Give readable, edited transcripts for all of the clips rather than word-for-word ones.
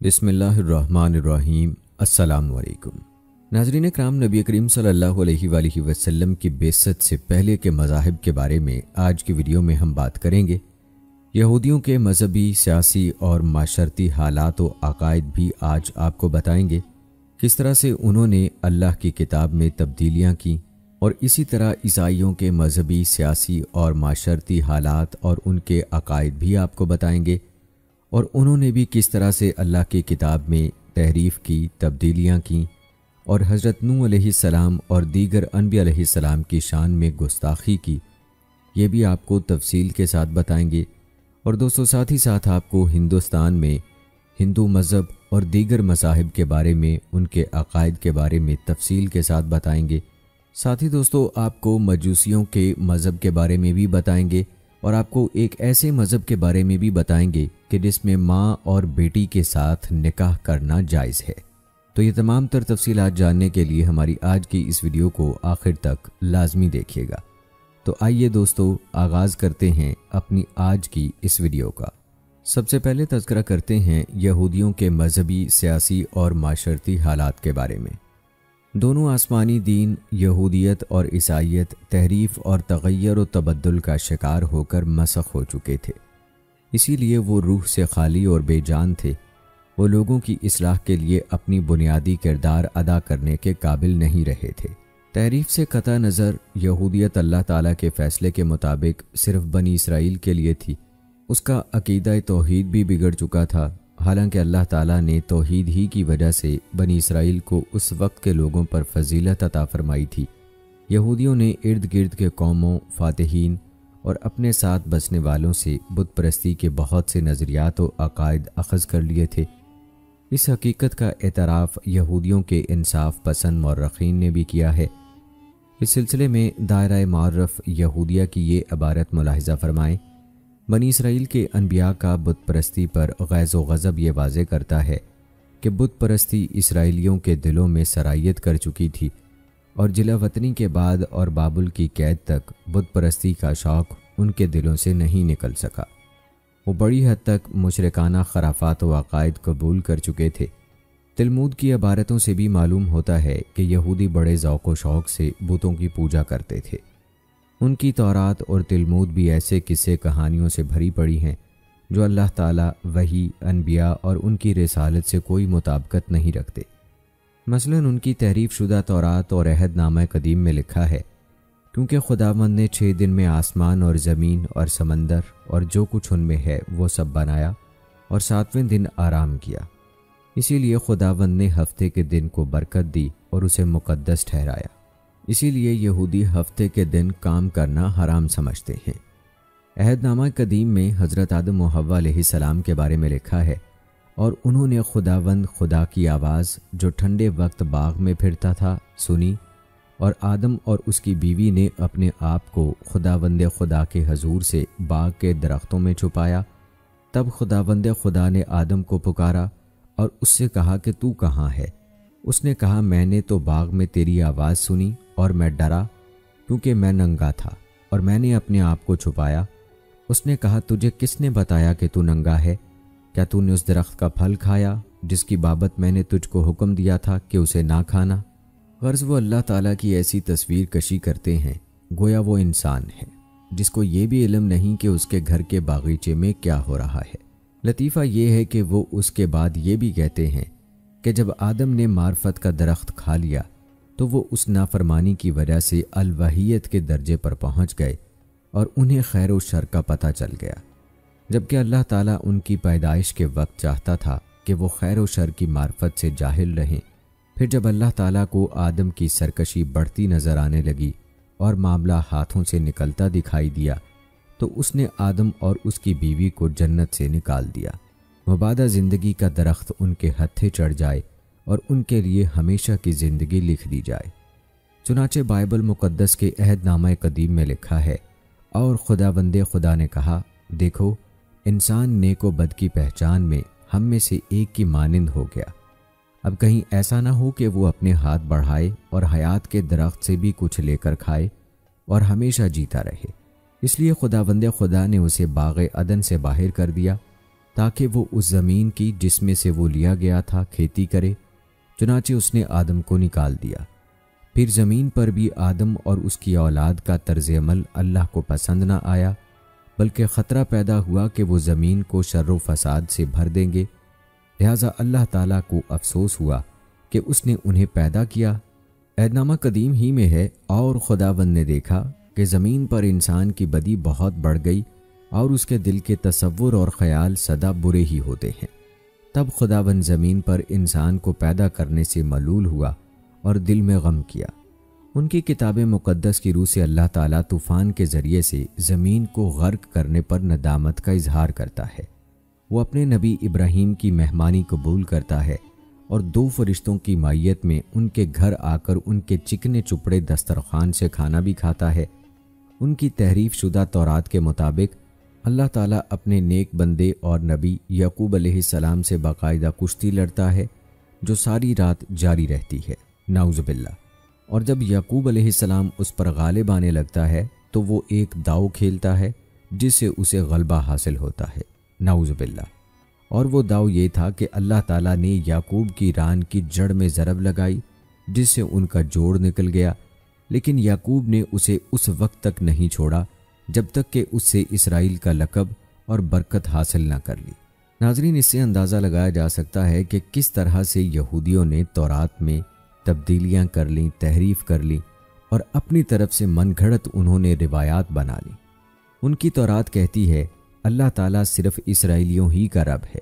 बिस्मिल्लाहिर्रहमानिर्रहीम। अस्सलामुअलैकुम नाज़रीन इकराम, नबी करीम सल्लल्लाहु अलैहि वसल्लम की बेइज्जत से पहले के मज़ाहिब के बारे में आज की वीडियो में हम बात करेंगे। यहूदियों के मजहबी, सियासी और माशरती हालात व अकायद भी आज आपको बताएंगे। किस तरह से उन्होंने अल्लाह की किताब में तब्दीलियाँ की और इसी तरह ईसाइयों के मजहबी, सियासी और माशरती हालात और उनके अकायद भी आपको बताएंगे और उन्होंने भी किस तरह से अल्लाह की किताब में तहरीफ की, तब्दीलियाँ की और हज़रत नूह अलैहिस्सलाम और दीगर अनबिया अलैहिस्सलाम की शान में गुस्ताखी की। ये भी आपको तफसील के साथ बताएंगे। और दोस्तों, साथ ही साथ आपको हिंदुस्तान में हिंदू मज़हब और दीगर मज़ाहिब के बारे में, उनके अकायद के बारे में तफसील के साथ बताएंगे। साथ ही दोस्तों, आपको मजूसियों के मज़हब के बारे में भी बताएंगे और आपको एक ऐसे मज़हब के बारे में भी बताएंगे कि जिसमें माँ और बेटी के साथ निकाह करना जायज़ है। तो ये तमाम तर तफसीलात जानने के लिए हमारी आज की इस वीडियो को आखिर तक लाजमी देखिएगा। तो आइए दोस्तों, आगाज़ करते हैं अपनी आज की इस वीडियो का। सबसे पहले तज़किरा करते हैं यहूदियों के मजहबी, सियासी और माशरती हालात के बारे में। दोनों आसमानी दीन यहूदियत और ईसाइयत तहरीफ और तग़य्युर व तबद्दुल का शिकार होकर मसख़ हो चुके थे। इसीलिए वो रूह से खाली और बेजान थे। वो लोगों की इस्लाह के लिए अपनी बुनियादी किरदार अदा करने के काबिल नहीं रहे थे। तहरीफ से कता नज़र यहूदियत अल्लाह ताला के फ़ैसले के मुताबिक सिर्फ बनी इसराइल के लिए थी। उसका अकीदा तौहीद भी बिगड़ चुका था। हालांकि अल्लाह ताला ने तौहीद ही की वजह से बनी इसराइल को उस वक्त के लोगों पर फजीलत अता फरमाई थी। यहूदियों ने इर्द गिर्द के कौमों, फातिहीन और अपने साथ बसने वालों से बुत परस्ती के बहुत से नज़रियात व अकायद अखज़ कर लिए थे। इस हकीकत का एतराफ़ यहूदियों के इंसाफ पसंद मौर्रखीन ने भी किया है। इस सिलसिले में दायरा मार्रफ यहूदिया की ये इबारत मुलाहिज़ा फरमाएँ। बनी इसराइल के अनबिया का बुत परस्ती पर गैज़ व गज़ब ये वाज़े करता है कि बुत परस्ती इसराइलियों के दिलों में सरायत कर चुकी थी और जिला वतनी के बाद और बाबुल की कैद तक बुत परस्ती का शौक़ उनके दिलों से नहीं निकल सका। वो बड़ी हद तक मुशरिकाना खराफात व अकायद कबूल कर चुके थे। तिलमूद की इबारतों से भी मालूम होता है कि यहूदी बड़े ज़ौक़ व शौक़ से बुतों की पूजा करते थे। उनकी तौरात और तिलमूद भी ऐसे किस्से कहानियों से भरी पड़ी हैं जो अल्लाह ताला, वही, अनबिया और उनकी रिसालत से कोई मुताबिकत नहीं रखते। मसलन उनकी तहरीफ शुदा तौरात और अहदनामा कदीम में लिखा है, क्योंकि खुदावंद ने 6 दिन में आसमान और ज़मीन और समंदर और जो कुछ उनमें है वो सब बनाया और 7वें दिन आराम किया। इसीलिए खुदावंद ने हफ्ते के दिन को बरकत दी और उसे मुक़द्दस ठहराया। इसीलिए यहूदी हफ्ते के दिन काम करना हराम समझते हैं। अहदनामा कदीम में हज़रत आदम व हव्वा अलैहिस्सलाम के बारे में लिखा है, और उन्होंने खुदावंद खुदा की आवाज़ जो ठंडे वक्त बाग में फिरता था सुनी, और आदम और उसकी बीवी ने अपने आप को खुदावंद खुदा के हजूर से बाग के दरख्तों में छुपाया। तब खुदावंद खुदा ने आदम को पुकारा और उससे कहा कि तू कहाँ है? उसने कहा, मैंने तो बाग में तेरी आवाज़ सुनी और मैं डरा क्योंकि मैं नंगा था और मैंने अपने आप को छुपाया। उसने कहा, तुझे किसने बताया कि तू नंगा है? क्या तूने उस दरख्त का फल खाया जिसकी बाबत मैंने तुझको हुक्म दिया था कि उसे ना खाना? गर्ज़ वो अल्लाह ताला की ऐसी तस्वीर कशी करते हैं गोया वो इंसान है जिसको ये भी इल्म नहीं कि उसके घर के बागीचे में क्या हो रहा है। लतीफ़ा ये है कि वो उसके बाद ये भी कहते हैं कि जब आदम ने मार्फत का दरख्त खा लिया तो वो उस नाफरमानी की वजह से अलवहियत के दर्जे पर पहुँच गए और उन्हें खैर व शर का पता चल गया, जबकि अल्लाह ताला उनकी पैदाइश के वक्त चाहता था कि वो खैर व शर की मार्फत से जाहिल रहें। फिर जब अल्लाह ताला को आदम की सरकशी बढ़ती नज़र आने लगी और मामला हाथों से निकलता दिखाई दिया तो उसने आदम और उसकी बीवी को जन्नत से निकाल दिया। मुबादा ज़िंदगी का दरख्त उनके हत्थे चढ़ जाए और उनके लिए हमेशा की ज़िंदगी लिख दी जाए। चुनाचे बाइबल मुक़द्दस के अहदनामा कदीम में लिखा है, और खुदावंदे खुदा ने कहा, देखो इंसान नेक व बद की पहचान में हम में से एक की मानिंद हो गया। अब कहीं ऐसा ना हो कि वो अपने हाथ बढ़ाए और हयात के दरख्त से भी कुछ लेकर खाए और हमेशा जीता रहे। इसलिए खुदावंदे खुदा ने उसे बाग़ अदन से बाहर कर दिया ताकि वो उस ज़मीन की जिसमें से वो लिया गया था खेती करे। चुनाचे उसने आदम को निकाल दिया। फिर ज़मीन पर भी आदम और उसकी औलाद का तर्ज अमल अल्लाह को पसंद न आया, बल्कि ख़तरा पैदा हुआ कि वो ज़मीन को शर्र फसाद से भर देंगे। लिहाजा अल्लाह ताला को अफसोस हुआ कि उसने उन्हें पैदा किया। ऐदनामा कदीम ही में है, और खुदावंद ने देखा कि ज़मीन पर इंसान की बदी बहुत बढ़ गई और उसके दिल के तसव्वुर और ख़याल सदा बुरे ही होते हैं। तब खुदावंद ज़मीन पर इंसान को पैदा करने से मलूल हुआ और दिल में गम किया। उनकी किताब मुक़द्दस की रूह से अल्लाह ताला तूफ़ान के ज़रिए से ज़मीन को गर्क करने पर नदामत का इजहार करता है। वो अपने नबी इब्राहीम की मेहमानी कबूल करता है और 2 फरिश्तों की मायत में उनके घर आकर उनके चिकने चुपड़े दस्तरखान से खाना भी खाता है। उनकी तहरीफ शुदा तौरात के मुताबिक अल्लाह ताला अपने नेक बंदे और नबी याकूब अलैहिस्सलाम से बाकायदा कुश्ती लड़ता है जो सारी रात जारी रहती है, नाउज़ुबिल्लाह। और जब याकूब अलैहिस्सलाम उस पर गालिब आने लगता है तो वो एक दाव खेलता है जिससे उसे गलबा हासिल होता है, नाउज़ुबिल्लाह। और वो दाव ये था कि अल्लाह ताला ने याकूब की रान की जड़ में ज़रब लगाई जिससे उनका जोड़ निकल गया, लेकिन याकूब ने उसे उस वक्त तक नहीं छोड़ा जब तक कि उससे इसराइल का लक़ब और बरकत हासिल ना कर ली। नाज़रीन, इससे अंदाज़ा लगाया जा सकता है कि किस तरह से यहूदियों ने तौरात में तब्दीलियाँ कर लीं, तहरीफ कर ली और अपनी तरफ से मनगढ़ंत उन्होंने रिवायात बना ली। उनकी तौरात कहती है अल्लाह ताला सिर्फ इसराइलियों ही का रब है,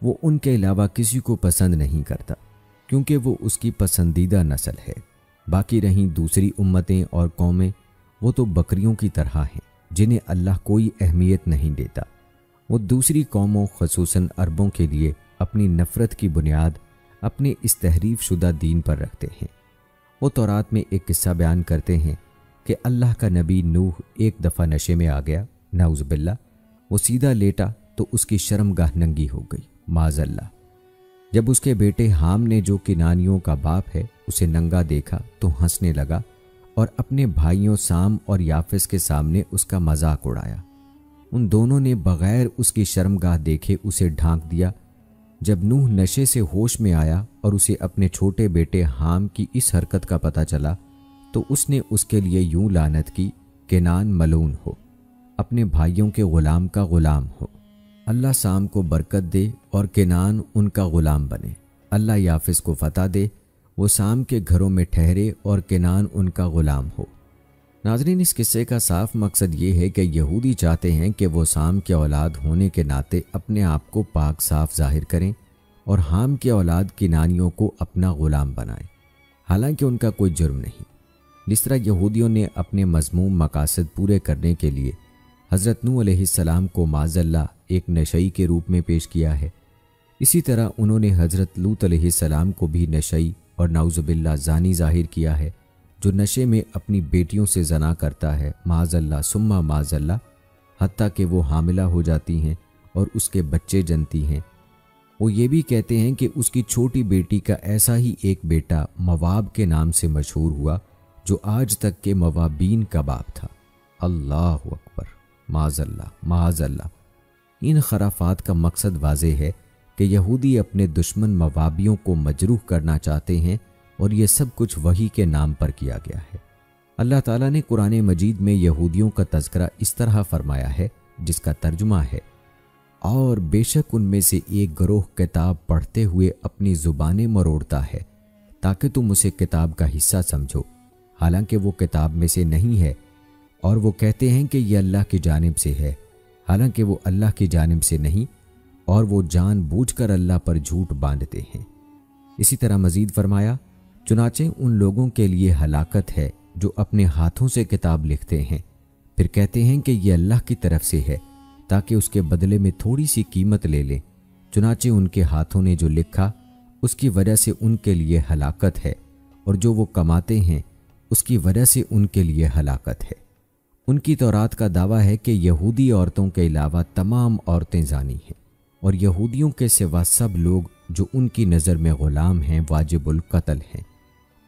वो उनके अलावा किसी को पसंद नहीं करता क्योंकि वो उसकी पसंदीदा नस्ल है। बाकी रहीं दूसरी उम्मतें और कौमें, वो तो बकरियों की तरह हैं जिन्हें अल्लाह कोई अहमियत नहीं देता। वो दूसरी कौमों ख़ुसूसन अरबों के लिए अपनी नफ़रत की बुनियाद अपने इस तहरीफ शुदा दीन पर रखते हैं। वो तौरात में एक किस्सा बयान करते हैं कि अल्लाह का नबी नूह एक दफ़ा नशे में आ गया, नाउज़ुबिल्लाह। वो सीधा लेटा तो उसकी शर्मगाह नंगी हो गई, माज़अल्लाह। जब उसके बेटे हाम ने, जो किनानियों का बाप है, उसे नंगा देखा तो हंसने लगा और अपने भाइयों साम और याफिस के सामने उसका मजाक उड़ाया। उन दोनों ने बगैर उसकी शर्मगाह देखे उसे ढांक दिया। जब नूह नशे से होश में आया और उसे अपने छोटे बेटे हाम की इस हरकत का पता चला तो उसने उसके लिए यूं लानत की, केनान मलून हो, अपने भाइयों के गुलाम का गुलाम हो। अल्लाह साम को बरकत दे और केनान उनका गुलाम बने। अल्लाह याफिस को फतह दे, वो साम के घरों में ठहरे और केनान उनका गुलाम हो। नाज़रीन, इस किस्से का साफ मकसद ये है कि यहूदी चाहते हैं कि वो साम के औलाद होने के नाते अपने आप को पाक साफ जाहिर करें और हाम के औलाद किनानियों को अपना गुलाम बनाएं, हालांकि उनका कोई जुर्म नहीं। जिस तरह यहूदियों ने अपने मज़मूम मकासद पूरे करने के लिए हज़रत नूह अलैहिस्सलाम को माज़अल्लाह एक नशई के रूप में पेश किया है, इसी तरह उन्होंने हज़रत लूत अलैहिस्सलाम को भी नशई और नाउज़ुबिल्लाह ज़ानी जाहिर किया है, जो नशे में अपनी बेटियों से जना करता है, माज़अल्लाह सुम्मा माज़अल्लाह, हत्ता कि वो हामिला हो जाती हैं और उसके बच्चे जनती हैं। वो ये भी कहते हैं कि उसकी छोटी बेटी का ऐसा ही एक बेटा मवाब के नाम से मशहूर हुआ जो आज तक के मवाबीन का बाप था। अल्लाह अकबर, माज़अल्लाह माज़अल्लाह। इन खराफात का मकसद वाज़ेह है कि यहूदी अपने दुश्मन मवाबियों को मजरूह करना चाहते हैं और ये सब कुछ वही के नाम पर किया गया है। अल्लाह ताला ने कुरान मजीद में यहूदियों का तज़किरा इस तरह फरमाया है जिसका तर्जुमा है, और बेशक उनमें से एक गिरोह किताब पढ़ते हुए अपनी ज़ुबानें मरोड़ता है ताकि तुम उसे किताब का हिस्सा समझो, हालांकि वो किताब में से नहीं है, और वो कहते हैं कि यह अल्लाह की जानिब से है, हालांकि वो अल्लाह की जानिब से नहीं, और वो जानबूझकर अल्लाह पर झूठ बांधते हैं। इसी तरह मजीद फरमाया, चुनाचे उन लोगों के लिए हलाकत है जो अपने हाथों से किताब लिखते हैं, फिर कहते हैं कि यह अल्लाह की तरफ से है ताकि उसके बदले में थोड़ी सी कीमत ले लें। चुनाचे उनके हाथों ने जो लिखा उसकी वजह से उनके लिए हलाकत है, और जो वो कमाते हैं उसकी वजह से उनके लिए हलाकत है। उनकी तौरात का दावा है कि यहूदी औरतों के अलावा तमाम औरतें जानी हैं, और यहूदियों के सिवा सब लोग जो उनकी नज़र में ग़ुलाम हैं वाजिबुल कत्ल हैं,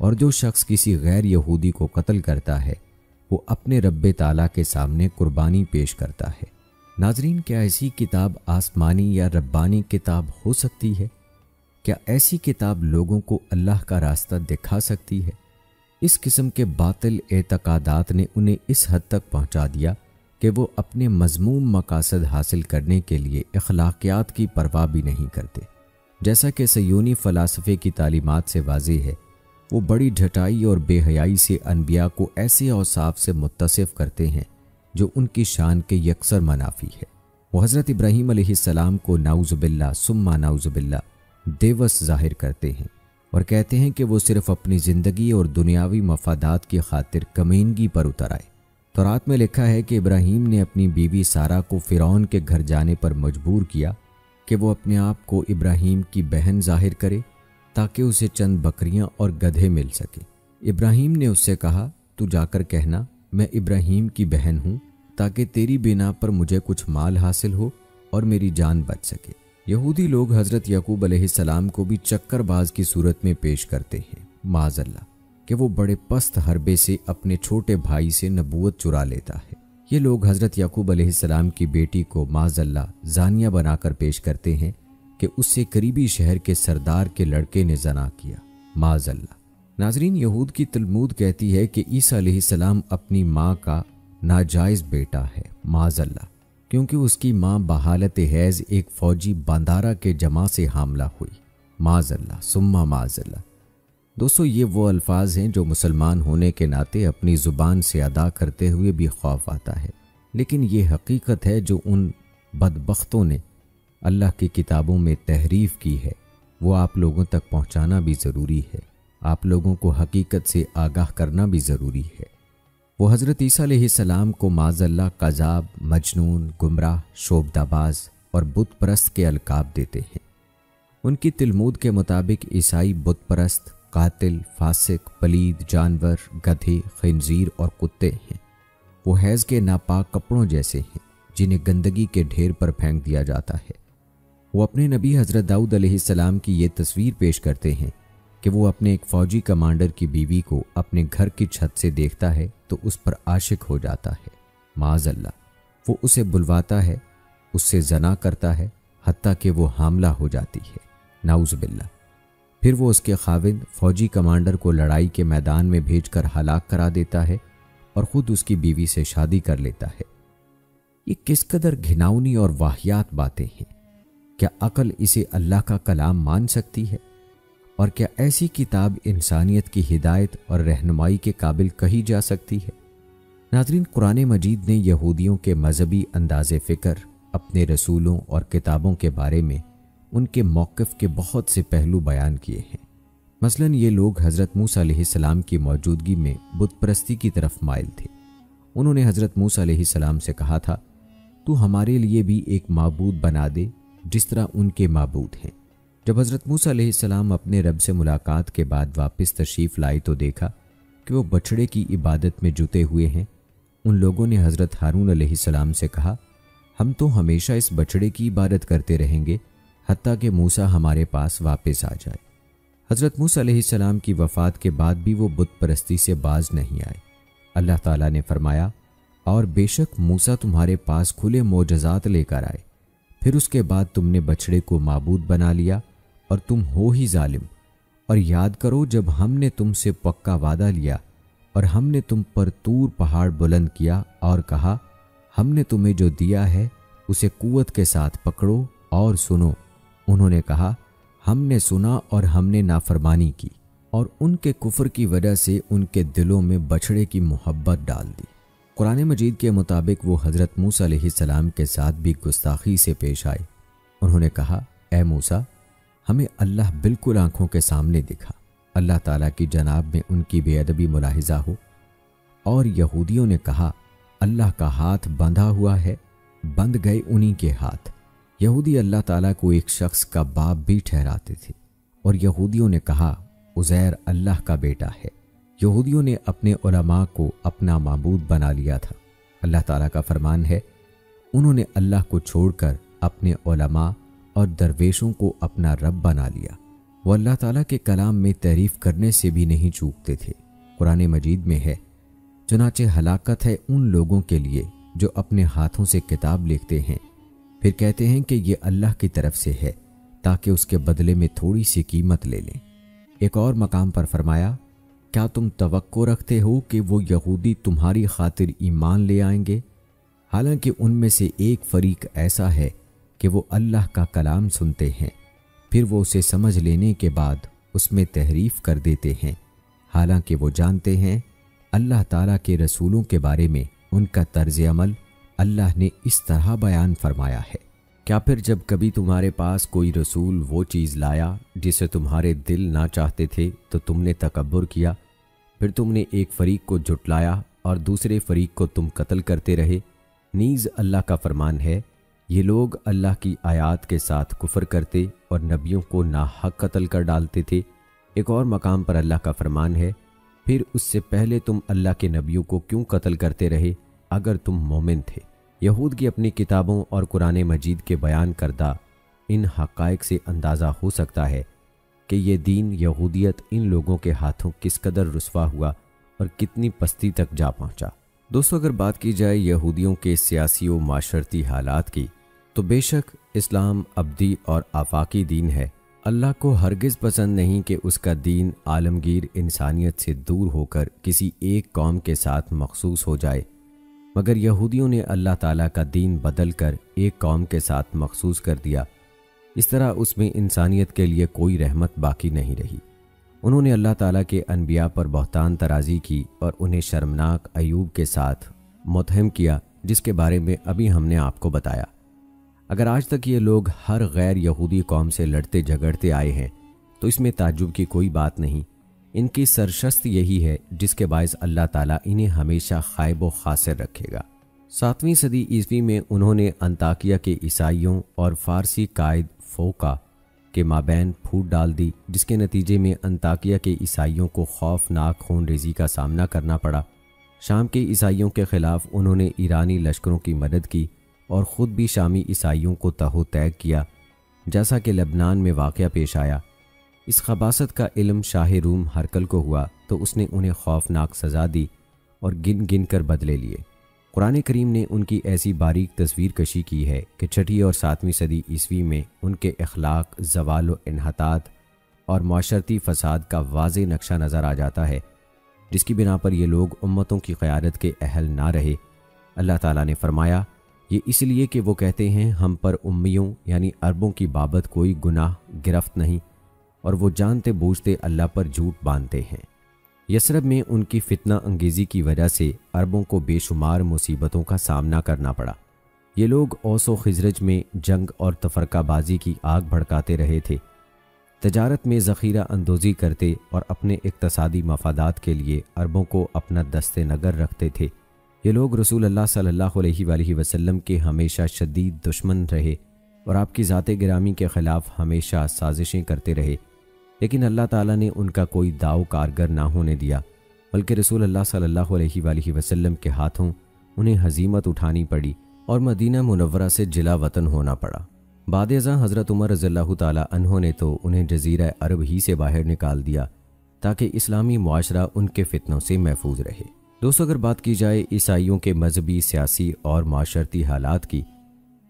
और जो शख्स किसी गैर यहूदी को कत्ल करता है वो अपने रब्बे ताला के सामने कुर्बानी पेश करता है। नाजरीन, क्या ऐसी किताब आसमानी या रब्बानी किताब हो सकती है? क्या ऐसी किताब लोगों को अल्लाह का रास्ता दिखा सकती है? इस किस्म के बातिल एतकादात ने उन्हें इस हद तक पहुंचा दिया कि वो अपने मज़मूम मकासद हासिल करने के लिए अखलाकियात की परवाह भी नहीं करते। जैसा कि सयूनी फ़लासफ़े की तालीमात से वाज़ेह है, वो बड़ी ढटाई और बेहयाई से अनबिया को ऐसे औसाफ से मुत्तसिफ़ करते हैं जो उनकी शान के यकसर मनाफी है। वो हज़रत इब्राहीम अलैहिस्सलाम को नाउज़ुबिल्लाह सुम्मा नाउज़ुबिल्लाह देवस ज़ाहिर करते हैं और कहते हैं कि वो सिर्फ़ अपनी ज़िंदगी और दुनियावी मफादात की खातिर कमीनगी पर उतर आए। तौरात में लिखा है कि इब्राहीम ने अपनी बीवी सारा को फ़िरौन के घर जाने पर मजबूर किया कि वो अपने आप को इब्राहीम की बहन ज़ाहिर करे ताकि उसे चंद बकरियां और गधे मिल सके। इब्राहीम ने उससे कहा, तू जाकर कहना मैं इब्राहीम की बहन हूँ ताकि तेरी बिना पर मुझे कुछ माल हासिल हो और मेरी जान बच सके। यहूदी लोग हज़रत याकूब अलैहिस्सलाम को भी चक्करबाज की सूरत में पेश करते हैं, माज़अल्लाह, कि वो बड़े पस्त हरबे से अपने छोटे भाई से नबूवत चुरा लेता है। ये लोग हज़रत याकूब अलैहिस्सलाम की बेटी को माज़अल्लाह ज़ानिया बनाकर पेश करते हैं कि उससे करीबी शहर के सरदार के लड़के ने ज़ना किया, माज़अल्लाह। नाजरीन, यहूद की तलमूद कहती है कि ईसा अलैहिस्सलाम अपनी माँ का नाजायज़ बेटा है, माज़अल्लाह, क्योंकि उसकी माँ बहालत हैज़ एक फ़ौजी बांदारा के जमा से हामला हुई, माज़अल्लाह सुम्मा माज़अल्लाह। दोस्तों, ये वो अल्फाज हैं जो मुसलमान होने के नाते अपनी ज़ुबान से अदा करते हुए भी खौफ आता है, लेकिन ये हकीकत है जो उन बदबख्तों ने अल्लाह की किताबों में तहरीफ की है, वो आप लोगों तक पहुँचाना भी ज़रूरी है। आप लोगों को हकीकत से आगाह करना भी ज़रूरी है। वो हज़रत ईसा अलैहिस्सलाम को माज़अल्लाह कज़ाब, मजनून, गुमराह, शोबदाबाज और बुत परस्त के अलकाब देते हैं। उनकी तिलमूद के मुताबिक ईसाई बुत परस्त, कातिल, फासिक, पलीद, जानवर, गधे, खिंजीर और कुत्ते हैं। वो हैज़ के नापाक कपड़ों जैसे हैं जिन्हें गंदगी के ढेर पर फेंक दिया जाता है। वो अपने नबी हज़रत दाऊद अलैहिस्सलाम की ये तस्वीर पेश करते हैं कि वो अपने एक फ़ौजी कमांडर की बीवी को अपने घर की छत से देखता है तो उस पर आशिक हो जाता है, माज़अल्लाह। वो उसे बुलवाता है, उससे जना करता है, हत्ता कि वो हामला हो जाती है, नाउज़ुबिल्लाह। फिर वो उसके खाविंद फ़ौजी कमांडर को लड़ाई के मैदान में भेजकर हलाक करा देता है और ख़ुद उसकी बीवी से शादी कर लेता है। ये किस कदर घिनौनी और वाहियात बातें हैं। क्या अक्ल इसे अल्लाह का कलाम मान सकती है? और क्या ऐसी किताब इंसानियत की हिदायत और रहनुमाई के काबिल कही जा सकती है? नाज़रीन, कुरान मजीद ने यहूदियों के मजहबी अंदाज़े फ़िक्र, अपने रसूलों और किताबों के बारे में उनके मौक़िफ़ के बहुत से पहलू बयान किए हैं। मसलन ये लोग हज़रत मूसा अलैहिस्सलाम की मौजूदगी में बुत परस्ती की तरफ माइल थे। उन्होंने हज़रत मूसा अलैहिस्सलाम से कहा था, तू हमारे लिए भी एक माबूद बना दे जिस तरह उनके माबूद हैं। जब हज़रत मूसा अलैहिस्सलाम अपने रब से मुलाकात के बाद वापस तशरीफ़ लाए तो देखा कि वो बछड़े की इबादत में जुटे हुए हैं। उन लोगों ने हज़रत हारून अलैहिस्सलाम से कहा, हम तो हमेशा इस बछड़े की इबादत करते रहेंगे हत्ता कि मूसा हमारे पास वापस आ जाए। हज़रत मूसा अलैहिस्सलाम की वफ़ात के बाद भी वो बुत परस्ती से बाज नहीं आए। अल्लाह ताला ने फरमाया, और बेशक मूसा तुम्हारे पास खुले मोजज़ात लेकर आए, फिर उसके बाद तुमने बछड़े को माबूद बना लिया और तुम हो ही जालिम। और याद करो जब हमने तुमसे पक्का वादा लिया और हमने तुम पर तूर पहाड़ बुलंद किया और कहा, हमने तुम्हें जो दिया है उसे कुव्वत के साथ पकड़ो और सुनो। उन्होंने कहा, हमने सुना और हमने नाफरमानी की, और उनके कुफ्र की वजह से उनके दिलों में बछड़े की मोहब्बत डाल दी। कुरान मजीद के मुताबिक वो हज़रत मूसा अलैहिस्सलाम के साथ भी गुस्ताखी से पेश आए। उन्होंने कहा, ए मूसा, हमें अल्लाह बिल्कुल आंखों के सामने दिखा। अल्लाह ताला की जनाब में उनकी बेअदबी मुलाहिजा हो। और यहूदियों ने कहा, अल्लाह का हाथ बंधा हुआ है, बंध गए उन्हीं के हाथ। यहूदी अल्लाह ताला को एक शख्स का बाप भी ठहराते थे और यहूदियों ने कहा, उज़ैर अल्लाह का बेटा है। यहूदियों ने अपने उलमा को अपना माबूद बना लिया था। अल्लाह ताला का फरमान है, उन्होंने अल्लाह को छोड़कर अपने उलमा और दरवेशों को अपना रब बना लिया। वो अल्लाह ताला के कलाम में तारीफ़ करने से भी नहीं चूकते थे। कुरान मजीद में है, चुनाचे हलाकत है उन लोगों के लिए जो अपने हाथों से किताब लिखते हैं, फिर कहते हैं कि ये अल्लाह की तरफ से है ताकि उसके बदले में थोड़ी सी कीमत ले लें। एक और मकाम पर फरमाया, क्या तुम तवक्को रखते हो कि वो यहूदी तुम्हारी खातिर ईमान ले आएंगे, हालांकि उनमें से एक फरीक ऐसा है कि वो अल्लाह का कलाम सुनते हैं, फिर वो उसे समझ लेने के बाद उसमें तहरीफ कर देते हैं, हालांकि वो जानते हैं अल्लाह ताला के रसूलों के बारे में उनका तर्ज अमल अल्लाह ने इस तरह बयान फरमाया है। क्या फिर जब कभी तुम्हारे पास कोई रसूल वो चीज़ लाया जिसे तुम्हारे दिल ना चाहते थे तो तुमने तकब्बुर किया, फिर तुमने एक फरीक को झुटलाया और दूसरे फरीक को तुम कत्ल करते रहे। नीज़ अल्लाह का फरमान है, ये लोग अल्लाह की आयात के साथ कुफ्र करते और नबियों को नाहक कत्ल कर डालते थे। एक और मकाम पर अल्लाह का फरमान है, फिर उससे पहले तुम अल्लाह के नबियों को क्यों कत्ल करते रहे अगर तुम मोमिन थे। यहूद की अपनी किताबों और कुरान मजीद के बयान करदा इन हक़ाइक़ से अंदाज़ा हो सकता है कि ये दीन यहूदियत इन लोगों के हाथों किस कदर रुस्वा हुआ और कितनी पस्ती तक जा पहुँचा। दोस्तों, अगर बात की जाए यहूदियों के सियासी व माशरती हालात की, तो बेशक इस्लाम अब्दी और आफाकी दीन है। अल्लाह को हरगिज़ पसंद नहीं कि उसका दीन आलमगीर इंसानियत से दूर होकर किसी एक कौम के साथ मखसूस हो जाए, मगर यहूदियों ने अल्लाह ताला का दीन बदल कर एक कौम के साथ मखसूस कर दिया। इस तरह उसमें इंसानियत के लिए कोई रहमत बाकी नहीं रही। उन्होंने अल्लाह ताला के अनबिया पर बहतान तराजी की और उन्हें शर्मनाक अयूब के साथ मुत्तहम किया, जिसके बारे में अभी हमने आपको बताया। अगर आज तक ये लोग हर गैर यहूदी कौम से लड़ते झगड़ते आए हैं तो इसमें ताज्जुब की कोई बात नहीं। इनकी सरशस्त यही है जिसके बायस अल्लाह ताला इन्हें हमेशा खायब व खासिर रखेगा। 7वीं सदी ईस्वी में उन्होंने अंताकिया के ईसाइयों और फारसी कायद फोका के माबैन फूट डाल दी, जिसके नतीजे में अंताकिया के ईसाइयों को खौफनाक खून रेजी का सामना करना पड़ा। शाम के ईसाइयों के खिलाफ उन्होंने ईरानी लश्करों की मदद की और ख़ुद भी शामी ईसाइयों को तहो तैग किया, जैसा कि लबनान में वाक़या पेश आया। इस खबासत का इल्म शाह रूम हरकल को हुआ तो उसने उन्हें खौफनाक सज़ा दी और गिन गिन कर बदले लिए। कुरान करीम ने उनकी ऐसी बारीक तस्वीर कशी की है कि 6वीं और 7वीं सदी ईस्वी में उनके अखलाक, ज़वाल व इन्हतात और माशरती फ़साद का वाज़े नक्शा नज़र आ जाता है, जिसकी बिना पर ये लोग उम्मतों की क़यादत के अहल ना रहे। अल्लाह ताला ने फरमाया, ये इसलिए कि वो कहते हैं हम पर उम्मियों यानी अरबों की बाबत कोई गुनाह गिरफ्त नहीं और वो जानते बूझते अल्लाह पर झूठ बांधते हैं। यसरब में उनकी फितना अंगेज़ी की वजह से अरबों को बेशुमार मुसीबतों का सामना करना पड़ा। ये लोग औस व खिजरज में जंग और तफरकाबाजी की आग भड़काते रहे थे, तजारत में ज़ख़ीरा अंदोज़ी करते और अपने इक़्तिसादी मफादात के लिए अरबों को अपना दस्ते नगर रखते थे। ये लोग रसूल अल्लाह सल्लल्लाहु अलैहि वसल्लम के हमेशा शदीद दुश्मन रहे और आपकी ज़ाते गिरामी के ख़िलाफ़ हमेशा साजिशें करते रहे, लेकिन अल्लाह ताला ने उनका कोई दाव कारगर ना होने दिया, बल्कि रसूल अल्लाह सल्लल्लाहु अलैहि वसल्लम के हाथों उन्हें हज़ीमत उठानी पड़ी और मदीना मुनव्वरा से जिला वतन होना पड़ा। बाद-ए-ज़ां हज़रत उमर रज़ियल्लाहु ताला अन्हो ने तो उन्हें जज़ीरा अरब ही से बाहर निकाल दिया ताकि इस्लामी मुआशरा उनके फितनों से महफूज रहे। दोस्तों, अगर बात की जाए ईसाइयों के मजहबी, सियासी और माशरती हालात की,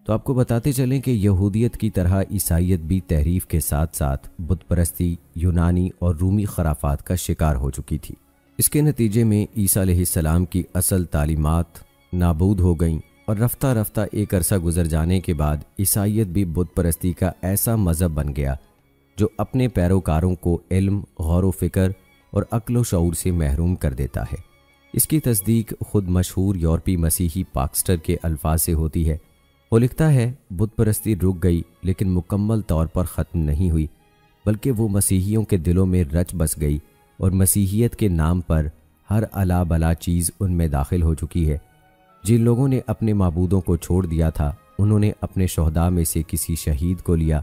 तो आपको बताते चलें कि यहूदियत की तरह ईसाइयत भी तहरीफ के साथ साथ बुत परस्ती, यूनानी और रूमी खराफात का शिकार हो चुकी थी। इसके नतीजे में ईसा अलैहिस्सलाम की असल तालीमात नाबूद हो गईं और रफ्ता रफ्ता एक अरसा गुजर जाने के बाद ईसाइयत भी बुत परस्ती का ऐसा मज़हब बन गया जो अपने पैरोकारों को इल्म, गौर व फ़िक्र और अक्ल व शऊर से महरूम कर देता है। इसकी तस्दीक खुद मशहूर यूरोपी मसीही पाक्स्टर के अल्फाज से होती है। वो लिखता है, बुत परस्ती रुक गई लेकिन मुकम्मल तौर पर ख़त्म नहीं हुई, बल्कि वो मसीहियों के दिलों में रच बस गई और मसीहियत के नाम पर हर अला बला चीज़ उनमें दाखिल हो चुकी है। जिन लोगों ने अपने माबूदों को छोड़ दिया था, उन्होंने अपने शोहदा में से किसी शहीद को लिया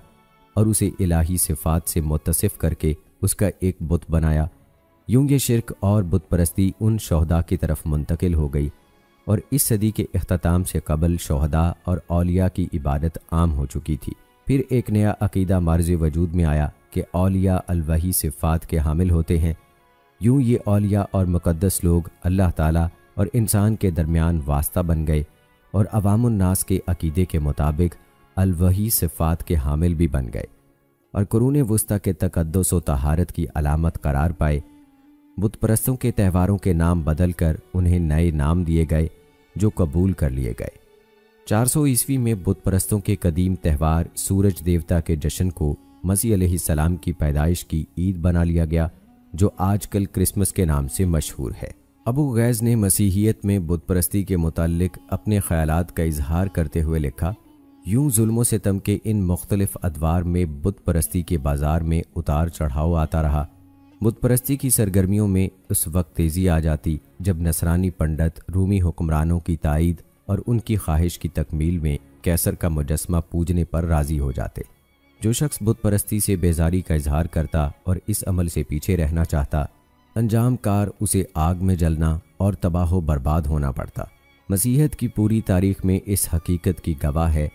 और उसे इलाही सिफ़ात से मुत्तसिफ़ करके उसका एक बुत बनाया। यूं ये शिर्क और बुत परस्ती उन शोहदा की तरफ मुंतकिल हो गई और इस सदी के इख्तिताम से कबल शोहदा और औलिया की इबादत आम हो चुकी थी। फिर एक नया अकीदा मार्ज़ वजूद में आया कि औलिया अलवही सिफ़ात के हामिल होते हैं। यूं ये औलिया और मुक़द्दस लोग अल्लाह ताला और इंसान के दरमियान वास्ता बन गए और अवामुन्नास के अकीदे के मुताबिक अलवही सिफ़ात के हामिल भी बन गए और कुरून वुस्ता के तक़द्दुस व तहारत की अलामत करार पाए। बुत परस्तों के त्यौहारों के नाम बदल कर उन्हें नए नाम दिए गए जो कबूल कर लिए गए। 400 ईस्वी में बुत परस्तों के कदीम त्यौहार सूरज देवता के जश्न को मसीह अलैहिस्सलाम की पैदाइश की ईद बना लिया गया, जो आजकल क्रिसमस के नाम से मशहूर है। अबू गैज़ ने मसीहियत में बुत परस्ती के मुताल्लिक अपने ख्यालात का इजहार करते हुए लिखा, यूं जुल्म सितम के इन मुख्तलिफ अदवार में बुत परस्ती के बाज़ार में उतार चढ़ाव आता रहा। बुत परस्ती की सरगर्मियों में उस वक्त तेज़ी आ जाती जब नसरानी पंडित रूमी हुक्मरानों की ताईद और उनकी ख्वाहिश की तकमील में कैसर का मुजस्मा पूजने पर राज़ी हो जाते। जो शख्स बुत परस्ती से बेजारी का इजहार करता और इस अमल से पीछे रहना चाहता, अंजाम कार उसे आग में जलना और तबाह बर्बाद होना पड़ता। मसीहत की पूरी तारीख में इस हकीकत की गवाह है।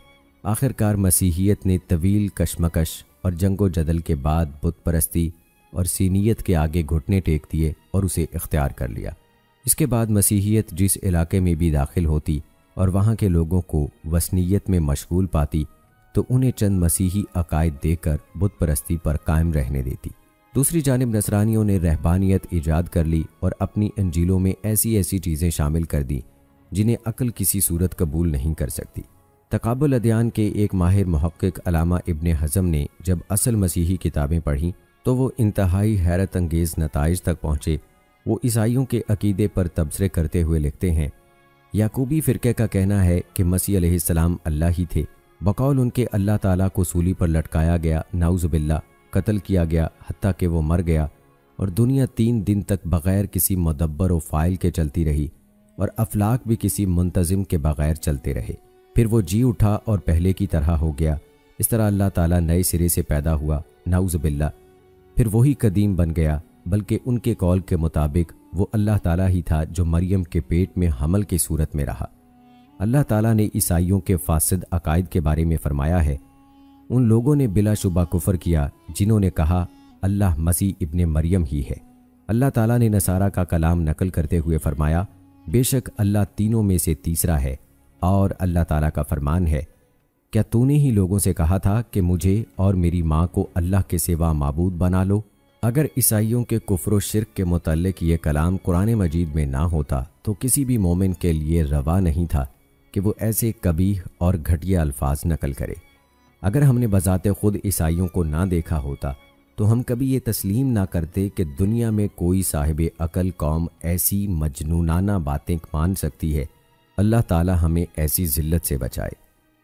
आखिरकार मसीहियत ने तवील कशमकश और जंगो जदल के बाद बुत परस्ती और सीनियत के आगे घुटने टेक दिए और उसे इख्तियार कर लिया। इसके बाद मसीहियत जिस इलाके में भी दाखिल होती और वहाँ के लोगों को वसनीयत में मशगूल पाती तो उन्हें चंद मसीही अकायद देकर बुत परस्ती पर कायम रहने देती। दूसरी जानिब नसरानियों ने रहबानियत ईजाद कर ली और अपनी अंजीलों में ऐसी ऐसी चीज़ें शामिल कर दी जिन्हें अक्ल किसी सूरत कबूल नहीं कर सकती। तकाबुल अदयान के एक माहिर मुहक्किक अलामा इब्ने हज़म ने जब असल मसीही किताबें पढ़ीं तो वो इंतहाई हैरत अंगेज़ नताइज तक पहुँचे। वो ईसाइयों के अकीदे पर तबसरे करते हुए लिखते हैं, याकूबी फ़िरके का कहना है कि मसीह अलैहिस्सलाम अल्लाह ही थे। बकौल उनके अल्लाह ताला को सूली पर लटकाया गया, नाउज़ुबिल्लाह, कत्ल किया गया हत्ता कि वो मर गया और दुनिया 3 दिन तक बग़ैर किसी मुदब्बर व फ़ाइल के चलती रही और अफलाक भी किसी मुंतज़िम के बग़ैर चलते रहे। फिर वो जी उठा और पहले की तरह हो गया। इस तरह अल्लाह ताला नए सिरे से पैदा हुआ, नाउज़ुबिल्लाह। फिर वही कदीम बन गया, बल्कि उनके कौल के मुताबिक वो अल्लाह ताला ही था जो मरियम के पेट में हमल की सूरत में रहा। अल्लाह ताला ने ईसाइयों के फासिद अकायद के बारे में फरमाया है, उन लोगों ने बिलाशुबा कुफर किया जिन्होंने कहा अल्लाह मसीह इब्ने मरियम ही है। अल्लाह ताला ने नसारा का कलाम नकल करते हुए फरमाया, बेशक अल्लाह तीनों में से तीसरा है। और अल्लाह ताला का फरमान है, क्या तूने ही लोगों से कहा था कि मुझे और मेरी माँ को अल्लाह के सिवा माबूद बना लो। अगर ईसाइयों के कुफ्र व शिर्क के मुताल्लिक ये कलाम कुरान मजीद में ना होता तो किसी भी मोमिन के लिए रवा नहीं था कि वो ऐसे कबीह और घटिया अल्फाज नकल करे। अगर हमने बजाते खुद ईसाइयों को ना देखा होता तो हम कभी ये तस्लीम ना करते कि दुनिया में कोई साहिब अकल कौम ऐसी मजनूनाना बातें मान सकती है। अल्लाह ताला हमें ऐसी जिल्लत से बचाए।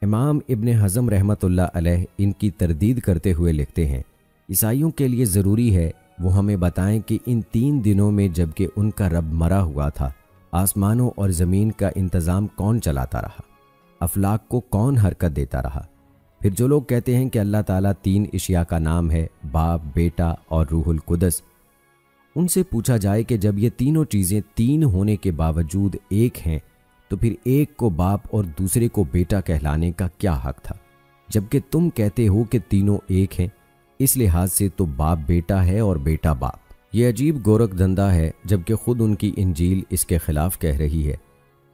इमाम इब्ने हज़म रहमतुल्लाह अलैह इनकी तरदीद करते हुए लिखते हैं, ईसाइयों के लिए ज़रूरी है वो हमें बताएं कि इन 3 दिनों में जबकि उनका रब मरा हुआ था, आसमानों और ज़मीन का इंतज़ाम कौन चलाता रहा, अफलाक को कौन हरकत देता रहा। फिर जो लोग कहते हैं कि अल्लाह ताला 3 इशिया का नाम है, बाप, बेटा और रूहुल कुदस, उनसे पूछा जाए कि जब ये तीनों चीज़ें 3 होने के बावजूद एक हैं तो फिर एक को बाप और दूसरे को बेटा कहलाने का क्या हक था, जबकि तुम कहते हो कि तीनों एक हैं। इस लिहाज से तो बाप बेटा है और बेटा बाप। ये अजीब गोरख धंधा है, जबकि खुद उनकी इंजील इसके खिलाफ कह रही है,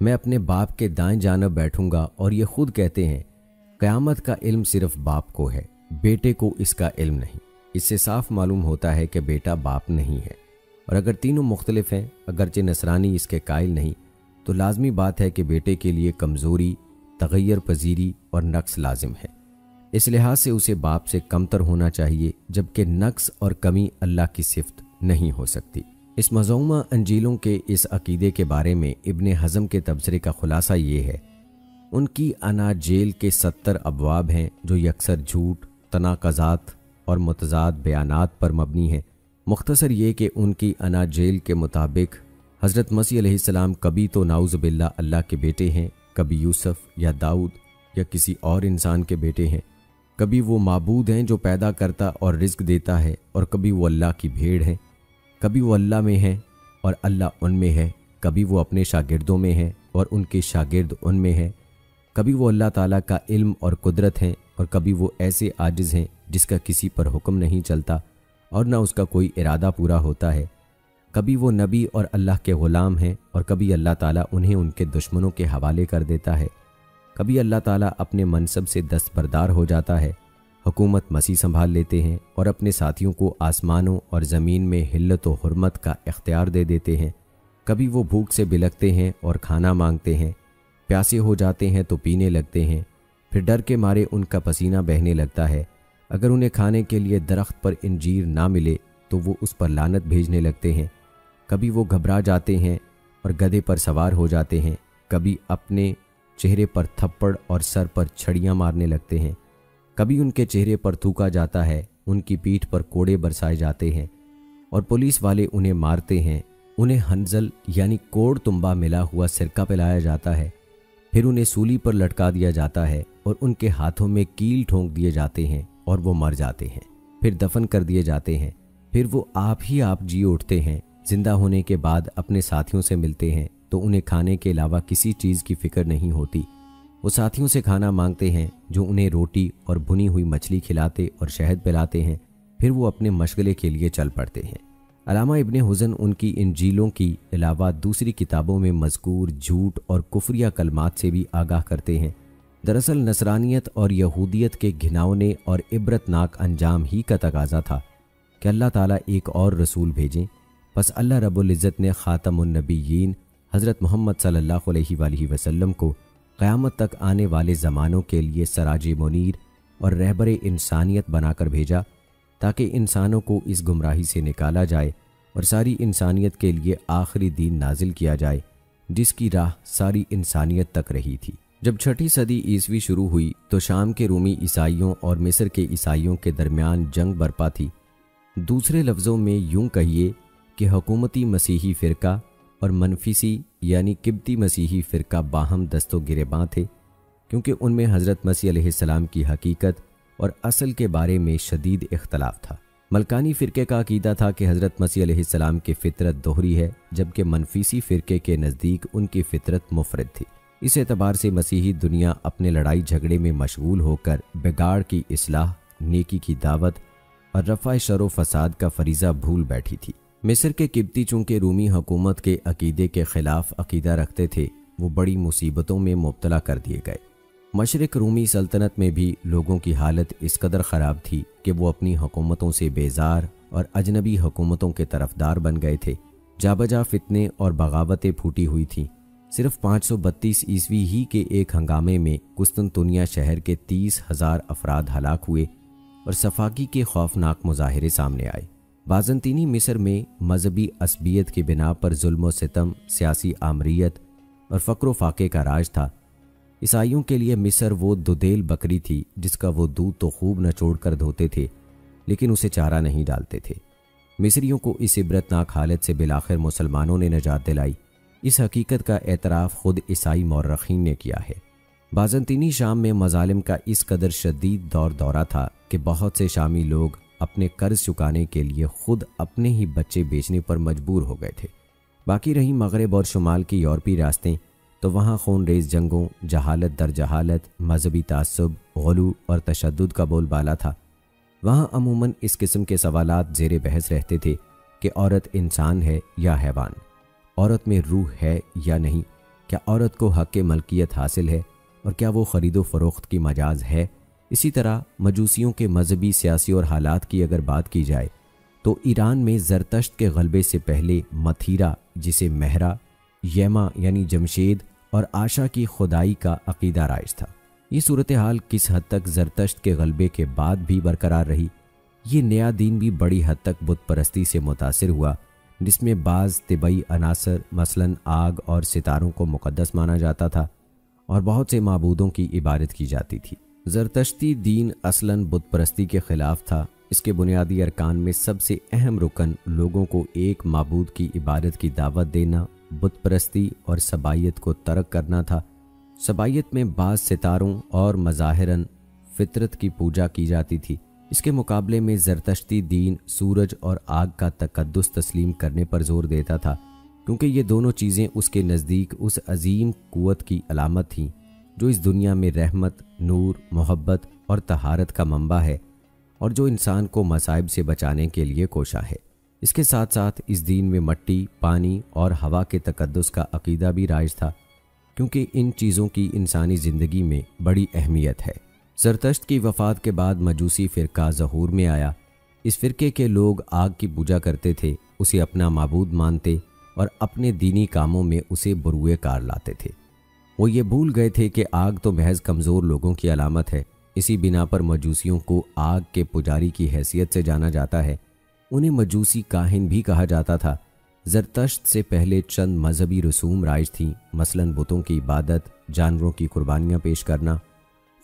मैं अपने बाप के दाएं जानब बैठूंगा, और ये खुद कहते हैं क़यामत का इल्म सिर्फ बाप को है, बेटे को इसका इल्म नहीं। इससे साफ मालूम होता है कि बेटा बाप नहीं है। और अगर तीनों मुख्तलिफ हैं, अगरचे नसरानी इसके कायल नहीं, तो लाजमी बात है कि बेटे के लिए कमज़ोरी, तग़य्युर पजीरी और नक्स लाजिम है। इस लिहाज से उसे बाप से कमतर होना चाहिए, जबकि नक्स और कमी अल्लाह की सिफ़त नहीं हो सकती। इस मज़ऊमा अंजीलों के इस अकीदे के बारे में इब्ने हज़म के तबसरे का खुलासा ये है, उनकी अनाजेल के 70 अबवाब हैं जो यकसर झूठ, तनाक़ज़ात और मुतज़ाद बयानात पर मबनी हैं। मुख्तसर ये कि उनकी अनाजेल के मुताबिक हज़रत मसीह अलैहिस्सलाम कभी तो नाउज़ुबिल्लाह अल्लाह के बेटे हैं, कभी यूसुफ या दाऊद या किसी और इंसान के बेटे हैं, कभी वो माबूद हैं जो पैदा करता और रिज़्क देता है, और कभी वो अल्लाह की भेड़ हैं, कभी वो अल्लाह में है और अल्लाह उनमें है, कभी वो अपने शागिर्दों में है और उनके शागिर्द उनमें है, कभी वो अल्लाह ताला का इल्म और कुदरत हैं, और कभी वो ऐसे आजिज़ हैं जिसका किसी पर हुक्म नहीं चलता और न उसका कोई इरादा पूरा होता है, कभी वो नबी और अल्लाह के ग़ुलाम हैं, और कभी अल्लाह ताला उन्हें उनके दुश्मनों के हवाले कर देता है, कभी अल्लाह ताला अपने मनसब से दस्तबरदार हो जाता है, हुकूमत मसीह संभाल लेते हैं और अपने साथियों को आसमानों और ज़मीन में हिल्लत व हुर्मत का इख्तियार दे देते हैं। कभी वो भूख से बिलखते हैं और खाना मांगते हैं, प्यासे हो जाते हैं तो पीने लगते हैं, फिर डर के मारे उनका पसीना बहने लगता है। अगर उन्हें खाने के लिए दरख्त पर इंजीर ना मिले तो वो उस पर लानत भेजने लगते हैं। कभी वो घबरा जाते हैं और गधे पर सवार हो जाते हैं, कभी अपने चेहरे पर थप्पड़ और सर पर छड़ियाँ मारने लगते हैं, कभी उनके चेहरे पर थूका जाता है, उनकी पीठ पर कोड़े बरसाए जाते हैं और पुलिस वाले उन्हें मारते हैं। उन्हें हंजल यानी कोड़ तुम्बा मिला हुआ सिरका पिलाया जाता है, फिर उन्हें सूली पर लटका दिया जाता है और उनके हाथों में कील ठोंक दिए जाते हैं और वो मर जाते हैं, फिर दफन कर दिए जाते हैं। फिर वो आप जी उठते हैं। जिंदा होने के बाद अपने साथियों से मिलते हैं तो उन्हें खाने के अलावा किसी चीज़ की फिक्र नहीं होती। वो साथियों से खाना मांगते हैं जो उन्हें रोटी और भुनी हुई मछली खिलाते और शहद पिलाते हैं। फिर वो अपने मशगले के लिए चल पड़ते हैं। अलामा इब्ने हुज़न उनकी इंजीलों की अलावा दूसरी किताबों में मज़कूर झूठ और कुफ्रिया कलमात से भी आगाह करते हैं। दरअसल नसरानियत और यहूदियत के घिनौने और इबरतनाक अंजाम ही का तकाजा था कि अल्लाह ताला एक और रसूल भेजें। बस अल्लाह रब्बुल इज़्ज़त ने ख़ातमुन नबिय्यीन हज़रत मोहम्मद सल्लल्लाहु अलैहि वसल्लम को क़यामत तक आने वाले ज़मानों के लिए सराज मुनीर और रहबर इंसानियत बनाकर भेजा ताकि इंसानों को इस गुमराही से निकाला जाए और सारी इंसानियत के लिए आखिरी दीन नाजिल किया जाए जिसकी राह सारी इंसानियत तक रही थी। जब 6वीं सदी ईसवी शुरू हुई तो शाम के रूमी ईसाइयों और मिस्र के ईसाइयों के दरमियान जंग बरपा थी। दूसरे लफ्ज़ों में यूं कहिए कि हुकूमती मसीही फ़िरका और मनफिसी यानी किब्ती मसीही फ़िरका बाहम दस्तो गिरेबां थे, क्योंकि उनमें हज़रत मसीह अलैहिस्सलाम की हकीकत और असल के बारे में शदीद इख्तलाफ था। मलकानी फ़िरके का अकीदा था कि हज़रत मसीह अलैहिस्सलाम की फ़ितरत दोहरी है, जबकि मनफिसी फ़िरके के नज़दीक उनकी फ़ितरत मुफरद थी। इस एतबार से मसीही दुनिया अपने लड़ाई झगड़े में मशगूल होकर बिगाड़ की इस्लाह, नेकी की दावत और रफ़ा शर व फसाद का फरीज़ा भूल बैठी थी। मिस्र के किब्ती चूँकि रूमी हुकूमत के अकीदे के ख़िलाफ़ अकीदा रखते थे, वो बड़ी मुसीबतों में मुब्तला कर दिए गए। मशरिक रूमी सल्तनत में भी लोगों की हालत इस कदर ख़राब थी कि वो अपनी हुकूमतों से बेजार और अजनबी हुकूमतों के तरफदार बन गए थे। जाबजा फितने और बगावतें फूटी हुई थीं। सिर्फ 532 ईस्वी ही के एक हंगामे में कुस्तुनतुनिया शहर के 30,000 अफराद हलाक हुए और सफाकी के खौफनाक मुजाहिरे सामने आए। बाज़ंतीनी मिस्र में मजहबी असबियत की बिना पर जुल्म व सितम, सियासी आमरीत और फ़क्र फाके का राज था। ईसाइयों के लिए मिस्र वो दुदेल बकरी थी जिसका वो दूध तो खूब नचोड़ कर धोते थे, लेकिन उसे चारा नहीं डालते थे। मिस्रियों को इस इबरतनाक हालत से बिलाखिर मुसलमानों ने नजात दिलाई। इस हकीकत का एतराफ़ खुद ईसाई मौर्रखीन ने किया है। बाज़ंतीनी शाम में मज़ालिम का इस कदर शदीद दौरा था कि बहुत से शामी लोग अपने कर्ज चुकाने के लिए खुद अपने ही बच्चे बेचने पर मजबूर हो गए थे। बाकी रही मगरब और शुमाल की यूरोपीय रास्तें, तो वहाँ खून रेज़ जंगों, जहालत दर जहालत, मजहबी तासुब, गुलू और तशद्दुद का बोलबाला था। वहाँ अमूमन इस किस्म के सवालात ज़ेरे बहस रहते थे कि औरत इंसान है या हैवान, औरत में रूह है या नहीं, क्या औरत को हक़ मलकियत हासिल है और क्या वो ख़रीदो फ़रोख्त की मजाज है। इसी तरह मजूसियों के मजहबी, सियासी और हालात की अगर बात की जाए तो ईरान में ज़रतश्त के गलबे से पहले मथीरा, जिसे महरा, येमा यानी जमशेद और आशा की खुदाई का अकीदा राइज था। ये सूरत हाल किस हद तक ज़रतश्त के गलबे के बाद भी बरकरार रही। ये नया दीन भी बड़ी हद तक बुत परस्ती से मुतासिर हुआ, जिसमें बाज़ तिबई अनासर मसलन आग और सितारों को मुक़द्दस माना जाता था और बहुत से माबूदों की इबादत की जाती थी। ज़रतश्ती दीन असलन बुत परस्ती के ख़िलाफ़ था। इसके बुनियादी अरकान में सबसे अहम रुकन लोगों को एक माबूद की इबादत की दावत देना, बुत परस्ती और सबायत को तर्क करना था। सबायत में बाज़ सितारों और मज़ाहिरन फितरत की पूजा की जाती थी। इसके मुकाबले में ज़रतश्ती दीन सूरज और आग का तकद्दुस तस्लीम करने पर जोर देता था, क्योंकि ये दोनों चीज़ें उसके नज़दीक उस अजीम कुव्वत की अलामत थीं जो इस दुनिया में रहमत, नूर, मोहब्बत और तहारत का मंबा है और जो इंसान को मसाइब से बचाने के लिए कोशा है। इसके साथ साथ इस दीन में मट्टी, पानी और हवा के तकद्दुस का अकीदा भी राइज था, क्योंकि इन चीज़ों की इंसानी ज़िंदगी में बड़ी अहमियत है। ज़रतश्त की वफ़ात के बाद मजूसी फ़िरका ज़हूर में आया। इस फ़िरके के लोग आग की पूजा करते थे, उसे अपना माबूद मानते और अपने दीनी कामों में उसे बुरुए कार लाते थे। वो ये भूल गए थे कि आग तो महज कमज़ोर लोगों की अलामत है। इसी बिना पर मजूसियों को आग के पुजारी की हैसियत से जाना जाता है। उन्हें मजूसी काहिन भी कहा जाता था। ज़रतश्त से पहले चंद मजहबी रसूम राइज थीं, मसलन बुतों की इबादत, जानवरों की कुर्बानियाँ पेश करना,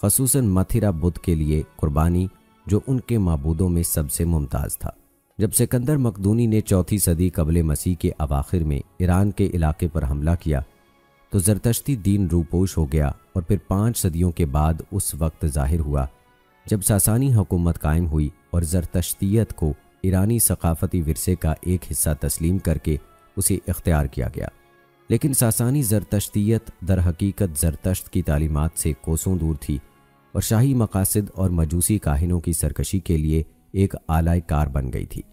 ख़ुसूसन मथिरा बुत के लिए कुर्बानी जो उनके माबूदों में सबसे मुमताज़ था। जब सिकंदर मकदूनी ने 4वीं सदी कबल मसीह के अवाखिर में ईरान के इलाके पर हमला किया तो ज़रतश्ती दीन रूपोश हो गया और फिर 5 सदियों के बाद उस वक्त ज़ाहिर हुआ जब सासानी हुकूमत कायम हुई और ज़रतश्तियत को ईरानी सकाफ़ती विरसे का एक हिस्सा तस्लीम करके उसे इख्तियार किया गया। लेकिन सासानी ज़रतश्तियत दर हकीकत ज़रतश्त की तालीमात से कोसों दूर थी और शाही मकासद और मजूसी काहिनों की सरकशी के लिए एक आलाए कार बन गई थी।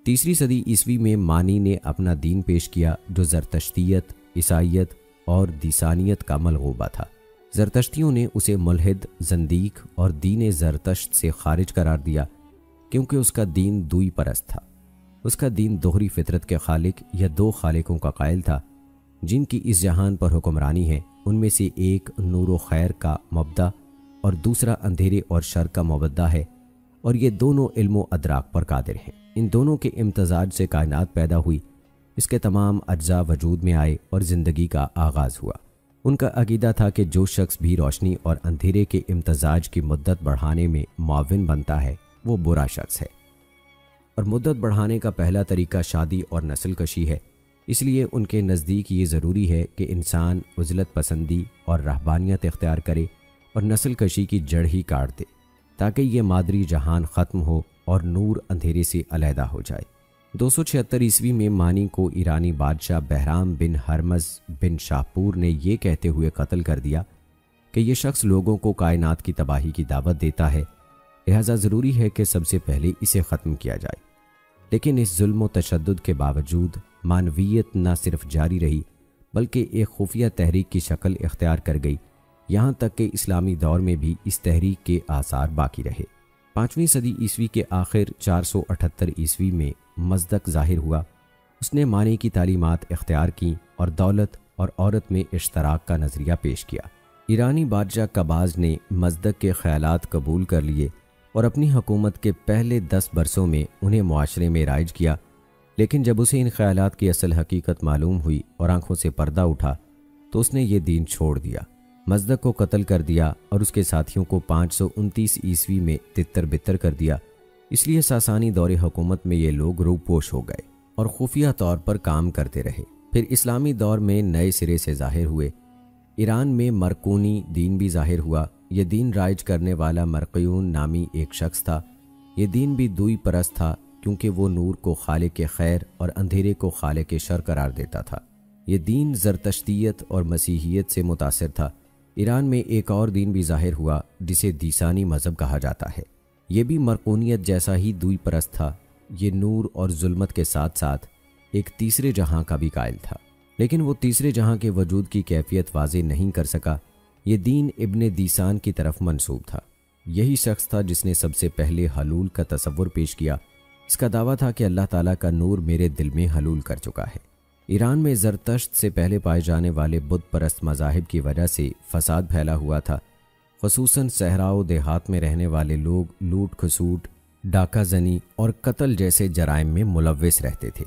3री सदी ईस्वी में मानी ने अपना दीन पेश किया जो ज़रतश्तियत, ईसाइयत और दीसानियत का मलगूबा था। ज़रतश्तियों ने उसे मुल्हिद, ज़ंदीक और दीन ज़रतश्त से खारिज करार दिया क्योंकि उसका दीन दुई परस्त था। उसका दीन दोहरी फितरत के खालिक या 2 खालिकों का कायल था जिनकी इस जहान पर हुक्मरानी है। उनमें से एक नूर व खैर का मबदा और दूसरा अंधेरे और शर का मुबद्दा है और ये दोनों इल्म अदराक पर कादिर हैं। इन दोनों के इम्तजाज से कायनात पैदा हुई, इसके तमाम अज्जा वजूद में आए और ज़िंदगी का आगाज़ हुआ। उनका अकीदा था कि जो शख्स भी रोशनी और अंधेरे के इम्तजाज की मुद्दत बढ़ाने में मुआविन बनता है वो बुरा शख्स है और मुद्दत बढ़ाने का पहला तरीका शादी और नस्ल कशी है। इसलिए उनके नज़दीक ये ज़रूरी है कि इंसान उज़लत पसंदी और रहबानियत इख्तियार करे और नस्ल कशी की जड़ ही काट दे ताकि ये मादरी जहान ख़त्म हो और नूर अंधेरे से अलहदा हो जाए। 276 ईस्वी में मानी को ईरानी बादशाह बहराम बिन हरमज़ बिन शाहपूर ने यह कहते हुए कत्ल कर दिया कि यह शख्स लोगों को कायनात की तबाही की दावत देता है, लिहाजा ज़रूरी है कि सबसे पहले इसे ख़त्म किया जाए। लेकिन इस जुल्म व तशद्दुद के बावजूद मानवीयत न सिर्फ जारी रही बल्कि एक खुफिया तहरीक की शक्ल इख्तियार कर गई। यहाँ तक कि इस्लामी दौर में भी इस तहरीक के आसार बाकी रहे। 5वीं सदी ईस्वी के आखिर 478 ईस्वी में मज़दक ज़ाहिर हुआ। उसने मानी की तालीमात इख्तियार की और दौलत और औरत में इश्तराक का नज़रिया पेश किया। ईरानी बादशाह कबाज ने मज़दक के ख्यालात कबूल कर लिए और अपनी हुकूमत के पहले 10 बरसों में उन्हें मुआशरे में राइज किया। लेकिन जब उसे इन ख्यालात की असल हकीकत मालूम हुई और आंखों से पर्दा उठा तो उसने ये दीन छोड़ दिया, मज़दक को कत्ल कर दिया और उसके साथियों को 529 ईस्वी में तितर बितर कर दिया। इसलिए सासानी दौरे हुकूमत में ये लोग रूपोश हो गए और खुफिया तौर पर काम करते रहे। फिर इस्लामी दौर में नए सिरे से ज़ाहिर हुए। ईरान में मरकूनी दीन भी ज़ाहिर हुआ। यह दीन राइज करने वाला मरकयून नामी एक शख्स था। ये दीन भी दुई परस्त था क्योंकि वो नूर को खालिक खैर और अंधेरे को खालिक शर करार देता था। ये दीन ज़रतश्तियत और मसीहियत से मुतासिर था। ईरान में एक और दीन भी ज़ाहिर हुआ जिसे दीसानी मज़हब कहा जाता है। ये भी मरकूनियत जैसा ही दुई परस्त था। ये नूर और जुल्मत के साथ साथ एक तीसरे जहां का भी कायल था, लेकिन वो तीसरे जहां के वजूद की कैफियत वाज़े नहीं कर सका। ये दीन इब्ने दीसान की तरफ मंसूब था। यही शख्स था जिसने सबसे पहले हलूल का तसव्वुर पेश किया। इसका दावा था कि अल्लाह ताला का नूर मेरे दिल में हलूल कर चुका है। ईरान में ज़रतश्त से पहले पाए जाने वाले बुत परस्त मज़ाहिब की वजह से फसाद फैला हुआ था। ख़ुसूसन सहराओ देहात में रहने वाले लोग लूट खसूट, डाका जनी और कत्ल जैसे जराइम में मुलव्विस रहते थे।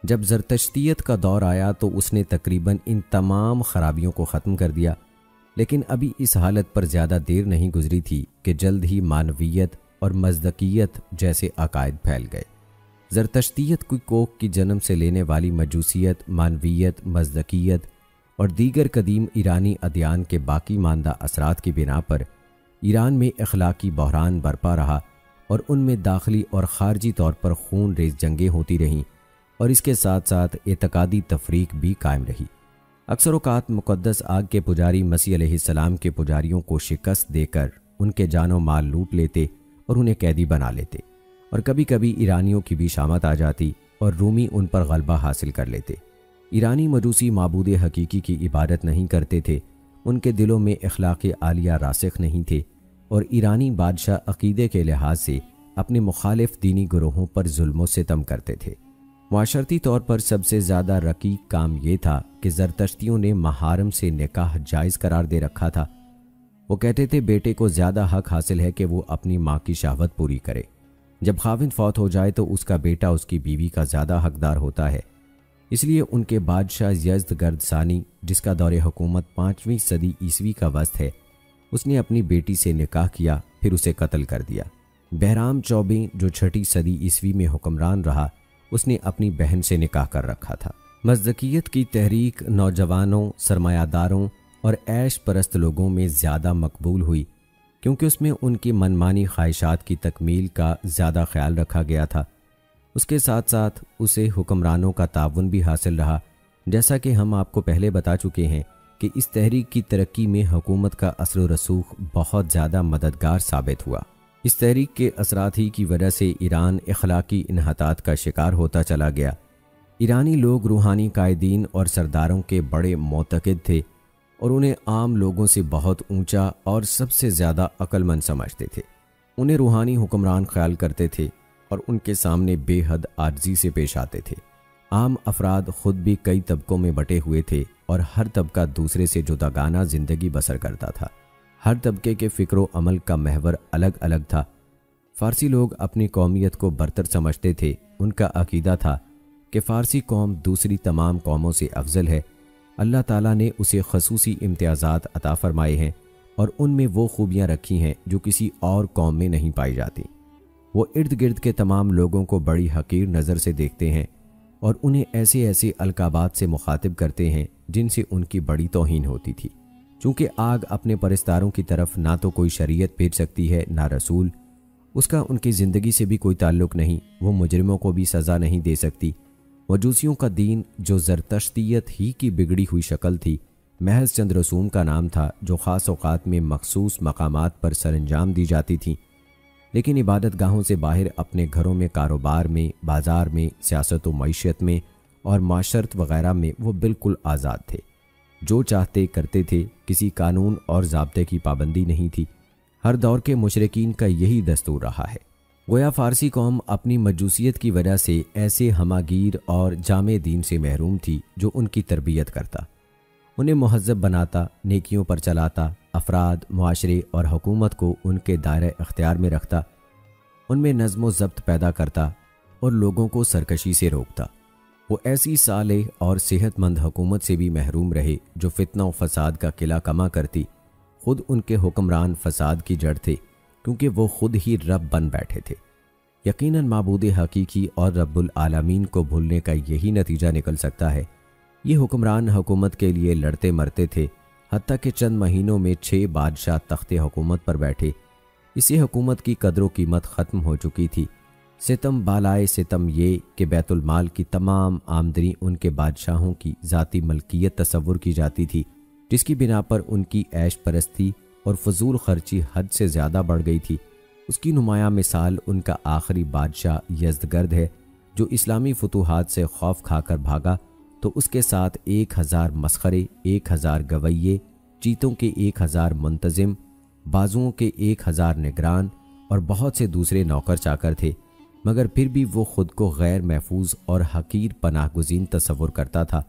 जब ज़रतश्तियत का दौर आया तो उसने तकरीबन इन तमाम खराबियों को ख़त्म कर दिया। लेकिन अभी इस हालत पर ज़्यादा देर नहीं गुजरी थी कि जल्द ही मानवीयत और मज़दकियत जैसे अकायद फैल गए। ज़रतश्तियत की कोख की जन्म से लेने वाली मजूसियत, मानवीयत, मज़दकियत और दीगर कदीम ईरानी अदियान के बाकी मानदा असरात की बिना पर ईरान में अखलाकी बहरान बरपा रहा और उनमें दाखिली और ख़ारजी तौर पर खून रेज़ जंगें होती रहीं और इसके साथ साथ एतकादी तफरीक भी कायम रही। अक्सर औक़ात मुक़द्दस आग के पुजारी मसीह अलैहिस्सलाम के पुजारियों को शिकस्त देकर उनके जानो माल लूट लेते और उन्हें कैदी बना लेते, और कभी कभी ईरानियों की भी शामत आ जाती और रूमी उन पर गलबा हासिल कर लेते। ईरानी मजूसी माबूद हकीकी की इबादत नहीं करते थे, उनके दिलों में अखलाक आलिया रासिख नहीं थे और ईरानी बादशाह अकीदे के लिहाज से अपने मुखालिफ दीनी गुरोहों पर जुल्म सितम करते थे। मुआशरती तौर पर सबसे ज़्यादा रकीक काम ये था कि ज़रतश्तियों ने महारम से निकाह जायज़ करार दे रखा था। वो कहते थे बेटे को ज़्यादा हक हासिल है कि वो अपनी माँ की शहावत पूरी करे। जब खाविंद फौत हो जाए तो उसका बेटा उसकी बीवी का ज़्यादा हकदार होता है। इसलिए उनके बादशाह यज़्दगर्द सानी, जिसका दौरे हुकूमत 5वीं सदी ईस्वी का वस्त है, उसने अपनी बेटी से निकाह किया, फिर उसे कत्ल कर दिया। बहराम चौबे, जो 6ठी सदी ईस्वी में हुक्मरान रहा, उसने अपनी बहन से निकाह कर रखा था। मज़दकियत की तहरीक नौजवानों, सरमायादारों और ऐश परस्त लोगों में ज़्यादा मकबूल हुई क्योंकि उसमें उनकी मनमानी ख्वाहिशात की तकमील का ज़्यादा ख्याल रखा गया था। उसके साथ साथ उसे हुक्मरानों का ताउन भी हासिल रहा। जैसा कि हम आपको पहले बता चुके हैं कि इस तहरीक की तरक्की में हुकूमत का असर व रसूख बहुत ज़्यादा मददगार साबित हुआ। इस तहरीक के असरात ही की वजह से ईरान अखलाकी इन्हतात का शिकार होता चला गया। ईरानी लोग रूहानी कायदीन और सरदारों के बड़े मोतक़िद थे और उन्हें आम लोगों से बहुत ऊंचा और सबसे ज़्यादा अक्लमंद समझते थे। उन्हें रूहानी हुक्मरान ख्याल करते थे और उनके सामने बेहद आजिज़ी से पेश आते थे। आम अफराद ख़ुद भी कई तबकों में बटे हुए थे और हर तबका दूसरे से जुदागाना ज़िंदगी बसर करता था। हर तबके के फ़िक्र अमल का महवर अलग अलग था। फ़ारसी लोग अपनी कौमियत को बरतर समझते थे। उनका अकीदा था कि फ़ारसी कौम दूसरी तमाम कौमों से अफजल है। अल्लाह ताला ने उसे खसूसी इम्तियाज़ात अता फ़रमाए हैं और उनमें वो खूबियाँ रखी हैं जो किसी और कौम में नहीं पाई जाती। वो इर्द गिर्द के तमाम लोगों को बड़ी हकीर नज़र से देखते हैं और उन्हें ऐसे ऐसे अलकाबात से मुखातिब करते हैं जिनसे उनकी बड़ी तौहीन होती थी। चूँकि आग अपने परस्तारों की तरफ ना तो कोई शरीयत भेज सकती है ना रसूल, उसका उनकी ज़िंदगी से भी कोई ताल्लुक़ नहीं। वो मुजरिमों को भी सज़ा नहीं दे सकती। मजूसियों का दीन, जो ज़रतश्तियत ही की बिगड़ी हुई शक्ल थी, महज चंद रसूम का नाम था जो ख़ास औक़ात में मखसूस मकामात पर सरंजाम दी जाती थी। लेकिन इबादत गाहों से बाहर अपने घरों में, कारोबार में, बाज़ार में, सियासत व मईशत में और माशरत वग़ैरह में वो बिल्कुल आज़ाद थे। जो चाहते करते थे। किसी कानून और ज़ाब्ते की पाबंदी नहीं थी। हर दौर के मुशरिकीन का यही दस्तूर रहा है। गोया फ़ारसी कौम अपनी मजूसियत की वजह से ऐसे हमागीर और जामे दीन से महरूम थी जो उनकी तरबियत करता, उन्हें मुहज़्ज़ब बनाता, नेकियों पर चलाता, अफराद, मुआशरे और हुकूमत को उनके दायरे इख्तियार में रखता, उनमें नज़्म व ज़ब्त पैदा करता और लोगों को सरकशी से रोकता। वो ऐसी सालेह और सेहतमंद हुकूमत से भी महरूम रहे जो फितना व फसाद का किला कमा करती। खुद उनके हुक्मरान फसाद की जड़ थे क्योंकि वो खुद ही रब बन बैठे थे। यकीनन माबूद हकीकी और रब्बुल आलमीन को भूलने का यही नतीजा निकल सकता है। ये हुक्मरान हुकूमत के लिए लड़ते मरते थे, हत्ता कि चंद महीनों में 6 बादशाह तख्ते हुकूमत पर बैठे। इसी हुकूमत की कदर कीमत ख़त्म हो चुकी थी। सितम बालाए सितम ये कि बैतुल माल की तमाम आमदनी उनके बादशाहों की ज़ाती मलकियत तस्वुर की जाती थी, जिसकी बिना पर उनकी ऐश परस्ती और फजूल खर्ची हद से ज़्यादा बढ़ गई थी। उसकी नुमाया मिसाल उनका आखिरी बादशाह यज़्दगर्द है, जो इस्लामी फतूहात से खौफ खाकर भागा तो उसके साथ 1000 मस्खरे, 1000 गवैये, चीतों के 1000 मुंतजिम, बाजुओं के 1000 निगरान और बहुत से दूसरे नौकर चाकर थे। मगर फिर भी वो खुद को गैर महफूज और हकीर पनाहगुज़ीन तस्वुर करता था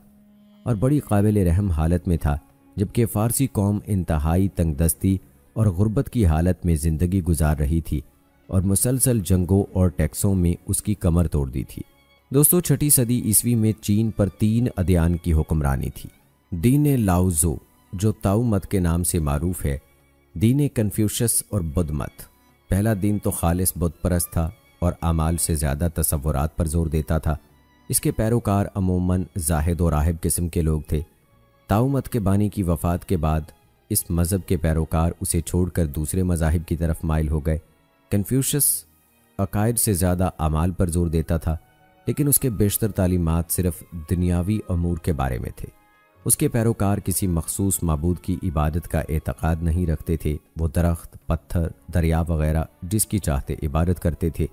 और बड़ी काबिल रहम हालत में था, जबकि फ़ारसी कौम इंतहाई तंगदस्ती और गुर्बत की हालत में ज़िंदगी गुजार रही थी और मुसलसल जंगों और टैक्सों में उसकी कमर तोड़ दी थी। दोस्तों, 6ठी सदी ईस्वी में चीन पर 3 अदयान की हुक्मरानी थी। दीन लाओज़ो, जो ताऊ मत के नाम से मारूफ है, दीन कन्फ्यूशस और बुद्ध मत। पहला दिन तो खालिस बुद्ध परस्त था और अमाल से ज़्यादा तसव्वुरात पर जोर देता था। इसके पैरोकार अमूमन जाहिद और राहिब किस्म के लोग थे। ताऊ मत के बानी की वफ़ात के बाद इस मज़हब के पैरोकार उसे छोड़कर दूसरे मज़ाहिब की तरफ माइल हो गए। कन्फ्यूशस अकायद से ज़्यादा अमाल पर जोर देता था, लेकिन उसके बेशतर तालीमात सिर्फ दुनियावी अमूर के बारे में थे। उसके पैरोकार किसी मखसूस माबूद की इबादत का एतक़ाद नहीं रखते थे। वो दरख्त, पत्थर, दरिया वगैरह जिसकी चाहते इबादत करते थे।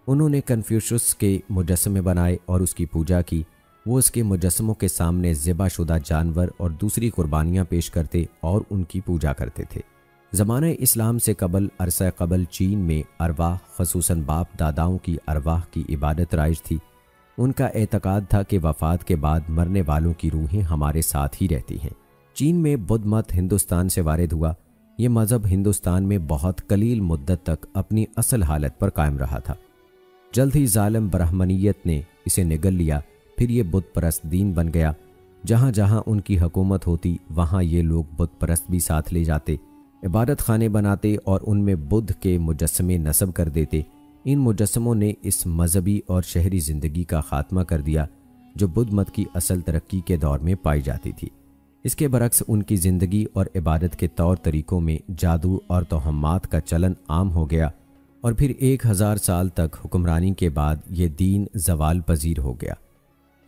उन्होंने कन्फ्यूशस के मुजस्समे बनाए और उसकी पूजा की। वो उसके मुजस्समों के सामने ज़िबाशुदा जानवर और दूसरी कुर्बानियाँ पेश करते और उनकी पूजा करते थे। ज़माने इस्लाम से कबल अरसा कबल चीन में अरवाह, खसूसन बाप दादाओं की अरवाह की इबादत राइज थी। उनका एतकाद था कि वफ़ात के बाद मरने वालों की रूहें हमारे साथ ही रहती हैं। चीन में बुद्ध मत हिंदुस्तान से वारिद हुआ। ये मज़हब हिंदुस्तान में बहुत कलील मुद्दत तक अपनी असल हालत पर कायम रहा था। जल्द ही जालिम ब्राह्मणियत ने इसे निगल लिया। फिर ये बुत परस्त दीन बन गया। जहाँ जहाँ उनकी हुकूमत होती वहाँ ये लोग बुत परस्त भी साथ ले जाते, इबादत खाने बनाते और उनमें बुद्ध के मुजस्समे नस्ब कर देते। इन मुजस्समों ने इस मजहबी और शहरी ज़िंदगी का खात्मा कर दिया जो बुद्ध मत की असल तरक्की के दौर में पाई जाती थी। इसके बरक्स उनकी ज़िंदगी और इबादत के तौर तरीक़ों में जादू और तोहमात का चलन आम हो गया और फिर 1000 साल तक हुक्मरानी के बाद ये दीन जवाल पजीर हो गया।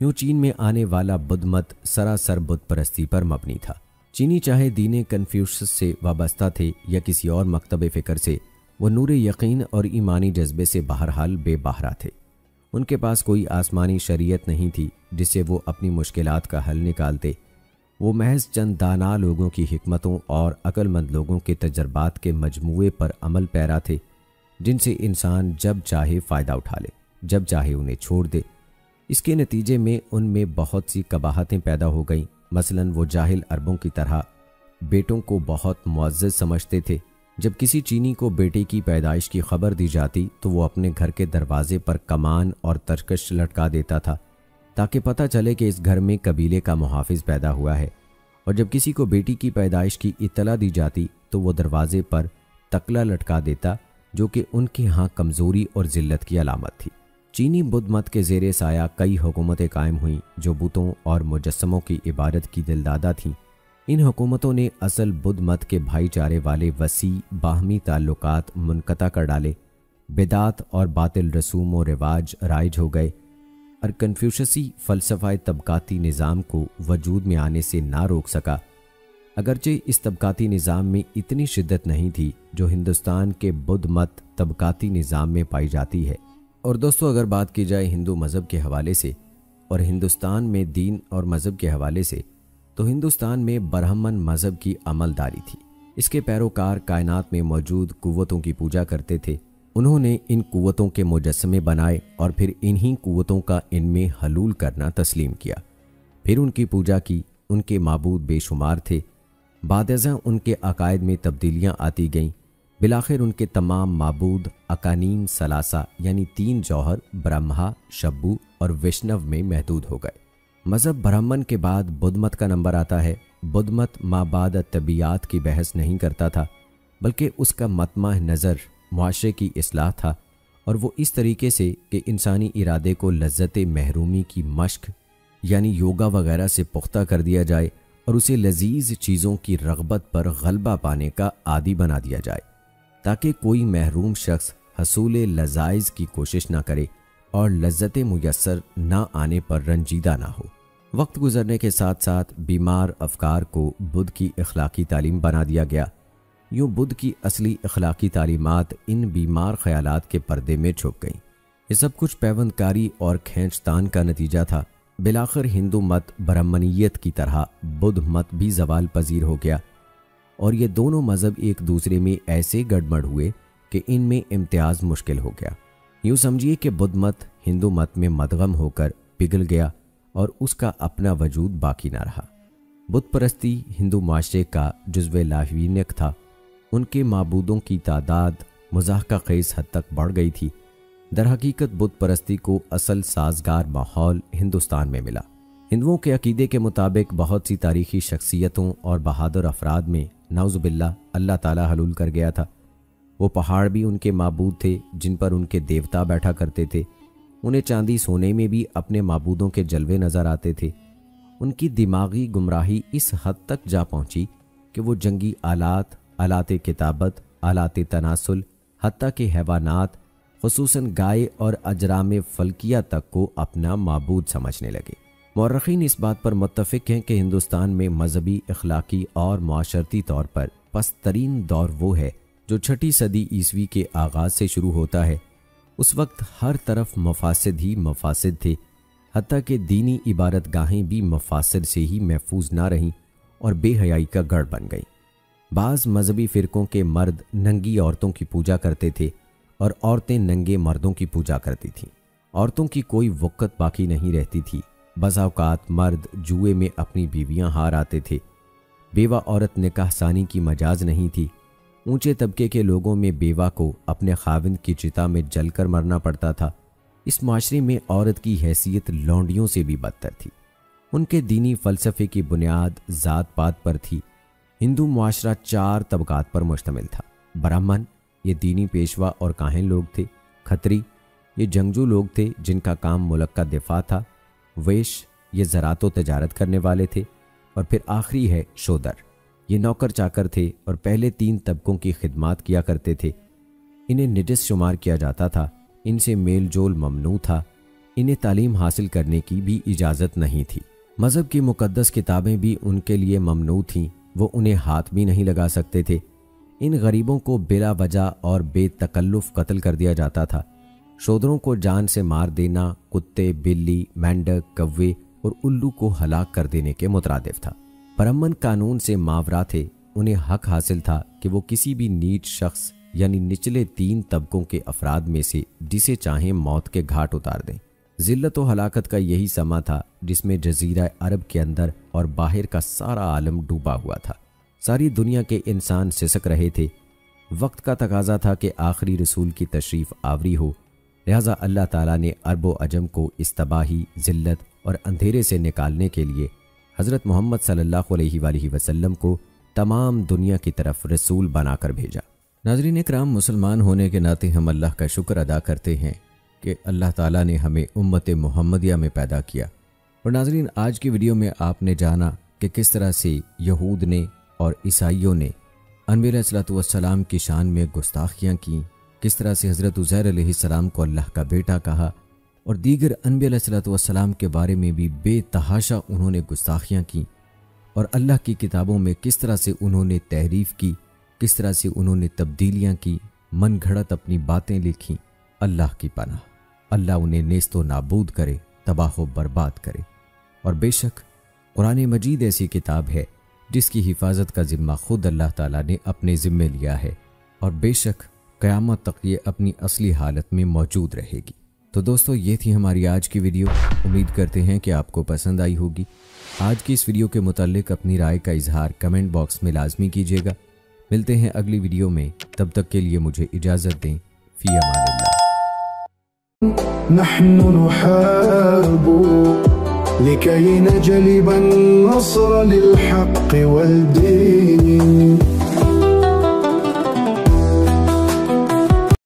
यूँ चीन में आने वाला बुद्ध मत सरासर बुत परस्ती पर मबनी था। चीनी चाहे दीन कन्फ्यूशस से वाबस्ता थे या किसी और मकतब फ़िक्र से, वो नूर यकीन और ईमानी जज्बे से बहरहाल बेबहरा थे। उनके पास कोई आसमानी शरीयत नहीं थी जिससे वो अपनी मुश्किलात का हल निकालते। वो महज चंद दाना लोगों की हिकमतों और अक्लमंद लोगों के तजर्बात के मजमूए पर अमल पैरा थे, जिनसे इंसान जब चाहे फ़ायदा उठा ले, जब चाहे उन्हें छोड़ दे। इसके नतीजे में उनमें बहुत सी कबाहतें पैदा हो गईं। मसलन वो जाहिल अरबों की तरह बेटों को बहुत मुअज़्ज़ज़ समझते थे। जब किसी चीनी को बेटे की पैदाइश की खबर दी जाती तो वो अपने घर के दरवाजे पर कमान और तरकश लटका देता था ताकि पता चले कि इस घर में कबीले का मुहाफिज पैदा हुआ है। और जब किसी को बेटी की पैदाइश की इत्तला दी जाती तो वो दरवाजे पर तकला लटका देता, जो कि उनके यहाँ कमज़ोरी और ज़िल्लत की अलामत थी। चीनी बुद्ध मत के ज़ेरे साया कई हुकूमतें कायम हुईं जो बुतों और मुजस्समों की इबादत की दिलदादा थीं। इन हुकूमतों ने असल बुद्ध मत के भाईचारे वाले वसी बाहमी ताल्लुकात मुनक़ता कर डाले। बिदात और बातिल रसूम व रिवाज राइज हो गए और कन्फ्यूशसी फ़लसफ़ा तबकाती निज़ाम को वजूद में आने से ना रोक सका। अगरचे इस तबकाती निज़ाम में इतनी शिद्दत नहीं थी जो हिंदुस्तान के बुद्ध मत तबकाती निज़ाम में पाई जाती है। और दोस्तों, अगर बात की जाए हिंदू मज़हब के हवाले से और हिंदुस्तान में दीन और मज़हब के हवाले से, तो हिंदुस्तान में ब्राह्मण मज़हब की अमलदारी थी। इसके पैरोकार कायनात में मौजूद कुव्वतों की पूजा करते थे। उन्होंने इन कुव्वतों के मुजस्समे बनाए और फिर इन्हीं कुव्वतों का इनमें हलूल करना तस्लीम किया। फिर उनकी पूजा की। उनके माबूद बेशुमार थे। बादज़ा उनके अकायद में तब्दीलियाँ आती गईं। बिलाखिर उनके तमाम माबूद अकानीम सलासा यानी 3 जौहर ब्रह्मा, शब्बू और विष्णव में महदूद हो गए। मज़हब ब्राह्मण के बाद बुद्ध मत का नंबर आता है। बुद्ध मत माबाद तबीयात की बहस नहीं करता था, बल्कि उसका मतमा नज़र मुआशरे की इस्लाह था, और वो इस तरीके से कि इंसानी इरादे को लज्जत महरूमी की मश्क यानी योगा वगैरह से पुख्ता कर दिया जाए और उसे लजीज चीज़ों की रग़बत पर गलबा पाने का आदी बना दिया जाए, ताकि कोई महरूम शख्स हसूल लजाइज की कोशिश ना करे और लज्जत मुयस्सर ना आने पर रंजीदा ना हो। वक्त गुजरने के साथ साथ बीमार अफकार को बुद्ध की अखलाकी तालीम बना दिया गया। यूँ बुद्ध की असली अखलाकी तालीमात इन बीमार ख्यालात के पर्दे में छुप गईं। ये सब कुछ पैवंदकारी और खींचतान का नतीजा था। बिलाखिर हिंदू मत ब्राह्मणियत की तरह बुद्ध मत भी जवाल पजीर हो गया और ये दोनों मज़हब एक दूसरे में ऐसे गड़बड़ हुए कि इनमें इम्तियाज़ मुश्किल हो गया। यूँ समझिए कि बुद्ध मत हिंदू मत में मदगम होकर पिघल गया और उसका अपना वजूद बाकी ना रहा। बुत परस्ती हिंदू माशरे का जुज़्व लाहीनियत था। उनके माबूदों की तादाद मुज़ाहका ख़ेज़ हद तक बढ़ गई थी। दर हकीकत बुत परस्ती को असल साजगार माहौल हिंदुस्तान में मिला। हिंदुओं के अकीदे के मुताबिक बहुत सी तारीख़ी शख्सियतों और बहादुर अफराद में नाउज़ुबिल्लाह अल्लाह ताला हलूल कर गया था। वो पहाड़ भी उनके माबूद थे जिन पर उनके देवता बैठा करते थे। उन्हें चांदी सोने में भी अपने माबूदों के जलवे नज़र आते थे। उनकी दिमागी गुमराही इस हद तक जा पहुंची कि वो जंगी आलात, आलाते किताबत, आलाते तनासुल, हत्ता के हैवानात, खुसूसन गाय और अजराम फल्किया तक को अपना माबूद समझने लगे। मौरखीन इस बात पर मुत्तफ़िक हैं कि हिंदुस्तान में मजहबी, अखलाकी और माशरती तौर पर पस्तरीन दौर वो है जो 6ठी सदी ईस्वी के आगाज़ से शुरू होता है। उस वक्त हर तरफ मफासिद ही मफासिद थे। हत्ता कि दीनी इबादत गाहें भी मफासद से ही महफूज ना रहीं और बेहयाई का गढ़ बन गईं। बाज़ मजहबी फ़िरक़ों के मर्द नंगी औरतों की पूजा करते थे और औरतें नंगे मर्दों की पूजा करती थीं। औरतों की कोई वक़्त बाकी नहीं रहती थी। बज़ा औक़ात मर्द जुए में अपनी बीवियां हार आते थे। बेवा औरत निकाह सानी की मजाज नहीं थी। ऊंचे तबके के लोगों में बेवा को अपने खाविंद की चिता में जलकर मरना पड़ता था। इस माशरे में औरत की हैसियत लौंडियों से भी बदतर थी। उनके दीनी फ़लसफ़े की बुनियाद ज़ात पात पर थी। हिंदू मुआशरा 4 तबकात पर मुश्तमिल था। ब्राह्मण, ये दीनी पेशवा और काहिन लोग थे। खत्री, ये जंगजू लोग थे जिनका काम मुल्क का दिफा था। वैश्य, ये ज़रात व तजारत करने वाले थे। और फिर आखिरी है शोदर, ये नौकर चाकर थे और पहले 3 तबकों की खिदमात किया करते थे। इन्हें निजस शुमार किया जाता था। इनसे मेल जोल ममनू था। इन्हें तालीम हासिल करने की भी इजाज़त नहीं थी। मज़हब की मुक़द्दस किताबें भी उनके लिए ममनू थीं। वो उन्हें हाथ भी नहीं लगा सकते थे। इन गरीबों को बिला वजह और बेतकल्लुफ़ कत्ल कर दिया जाता था। शोदरों को जान से मार देना कुत्ते, बिल्ली, मेंढक, कौवे और उल्लू को हलाक कर देने के मुतरादिफ था। परमन कानून से मावरा थे। उन्हें हक हासिल था कि वो किसी भी नीच शख्स यानी निचले 3 तबकों के अफराद में से जिसे चाहें मौत के घाट उतार दें। जिल्लत व हलाकत का यही समा था जिसमें जजीरा अरब के अंदर और बाहर का सारा आलम डूबा हुआ था। सारी दुनिया के इंसान सिसक रहे थे। वक्त का तकाजा था कि आखिरी रसूल की तशरीफ़ आवरी हो। लिहाजा अल्लाह ताला ने अरब व अजम को इस तबाही, जिल्लत और अंधेरे से निकालने के लिए हज़रत मोहम्मद सल्लल्लाहु अलैहि वसल्लम को तमाम दुनिया की तरफ रसूल बनाकर भेजा। नाज़रीन इकराम, मुसलमान होने के नाते हम अल्लाह का शुक्र अदा करते हैं कि अल्लाह ताला ने हमें उम्मत मुहम्मदिया में पैदा किया। और नाज़रीन, आज की वीडियो में आपने जाना कि किस तरह से यहूद ने और ईसाइयों ने अनबी अलैहिस्सलाम की शान में गुस्ताखियाँ की, किस तरह से हज़रत उज़ैर अलैहिस्सलाम को अल्लाह का बेटा कहा और दीगर अनबी अलैहिस्सलाम के बारे में भी बेतहाशा उन्होंने गुस्ताखियाँ की। और अल्लाह की किताबों में किस तरह से उन्होंने तहरीफ़ की, किस तरह से उन्होंने तब्दीलियाँ की, मन घड़त अपनी बातें लिखीं। अल्लाह की पनाह, अल्लाह उन्हें नेस्तो नाबूद करे, तबाह व बर्बाद करे। और बेशक कुरान मजीद ऐसी किताब है जिसकी हिफाजत का ज़िम्मा खुद अल्लाह ताला ने अपने ज़िम्मे लिया है और बेशक क़यामत तक ये अपनी असली हालत में मौजूद रहेगी। तो दोस्तों, ये थी हमारी आज की वीडियो। उम्मीद करते हैं कि आपको पसंद आई होगी। आज की इस वीडियो के मुताल्लिक अपनी राय का इजहार कमेंट बॉक्स में लाजमी कीजिएगा। मिलते हैं अगली वीडियो में, तब तक के लिए मुझे इजाज़त दें। फ़ी अमानिल्लाह। नहनु नुहारिबु लिकई नजलिब अन्नस्र लिलहक़्क़ि वल्दीन।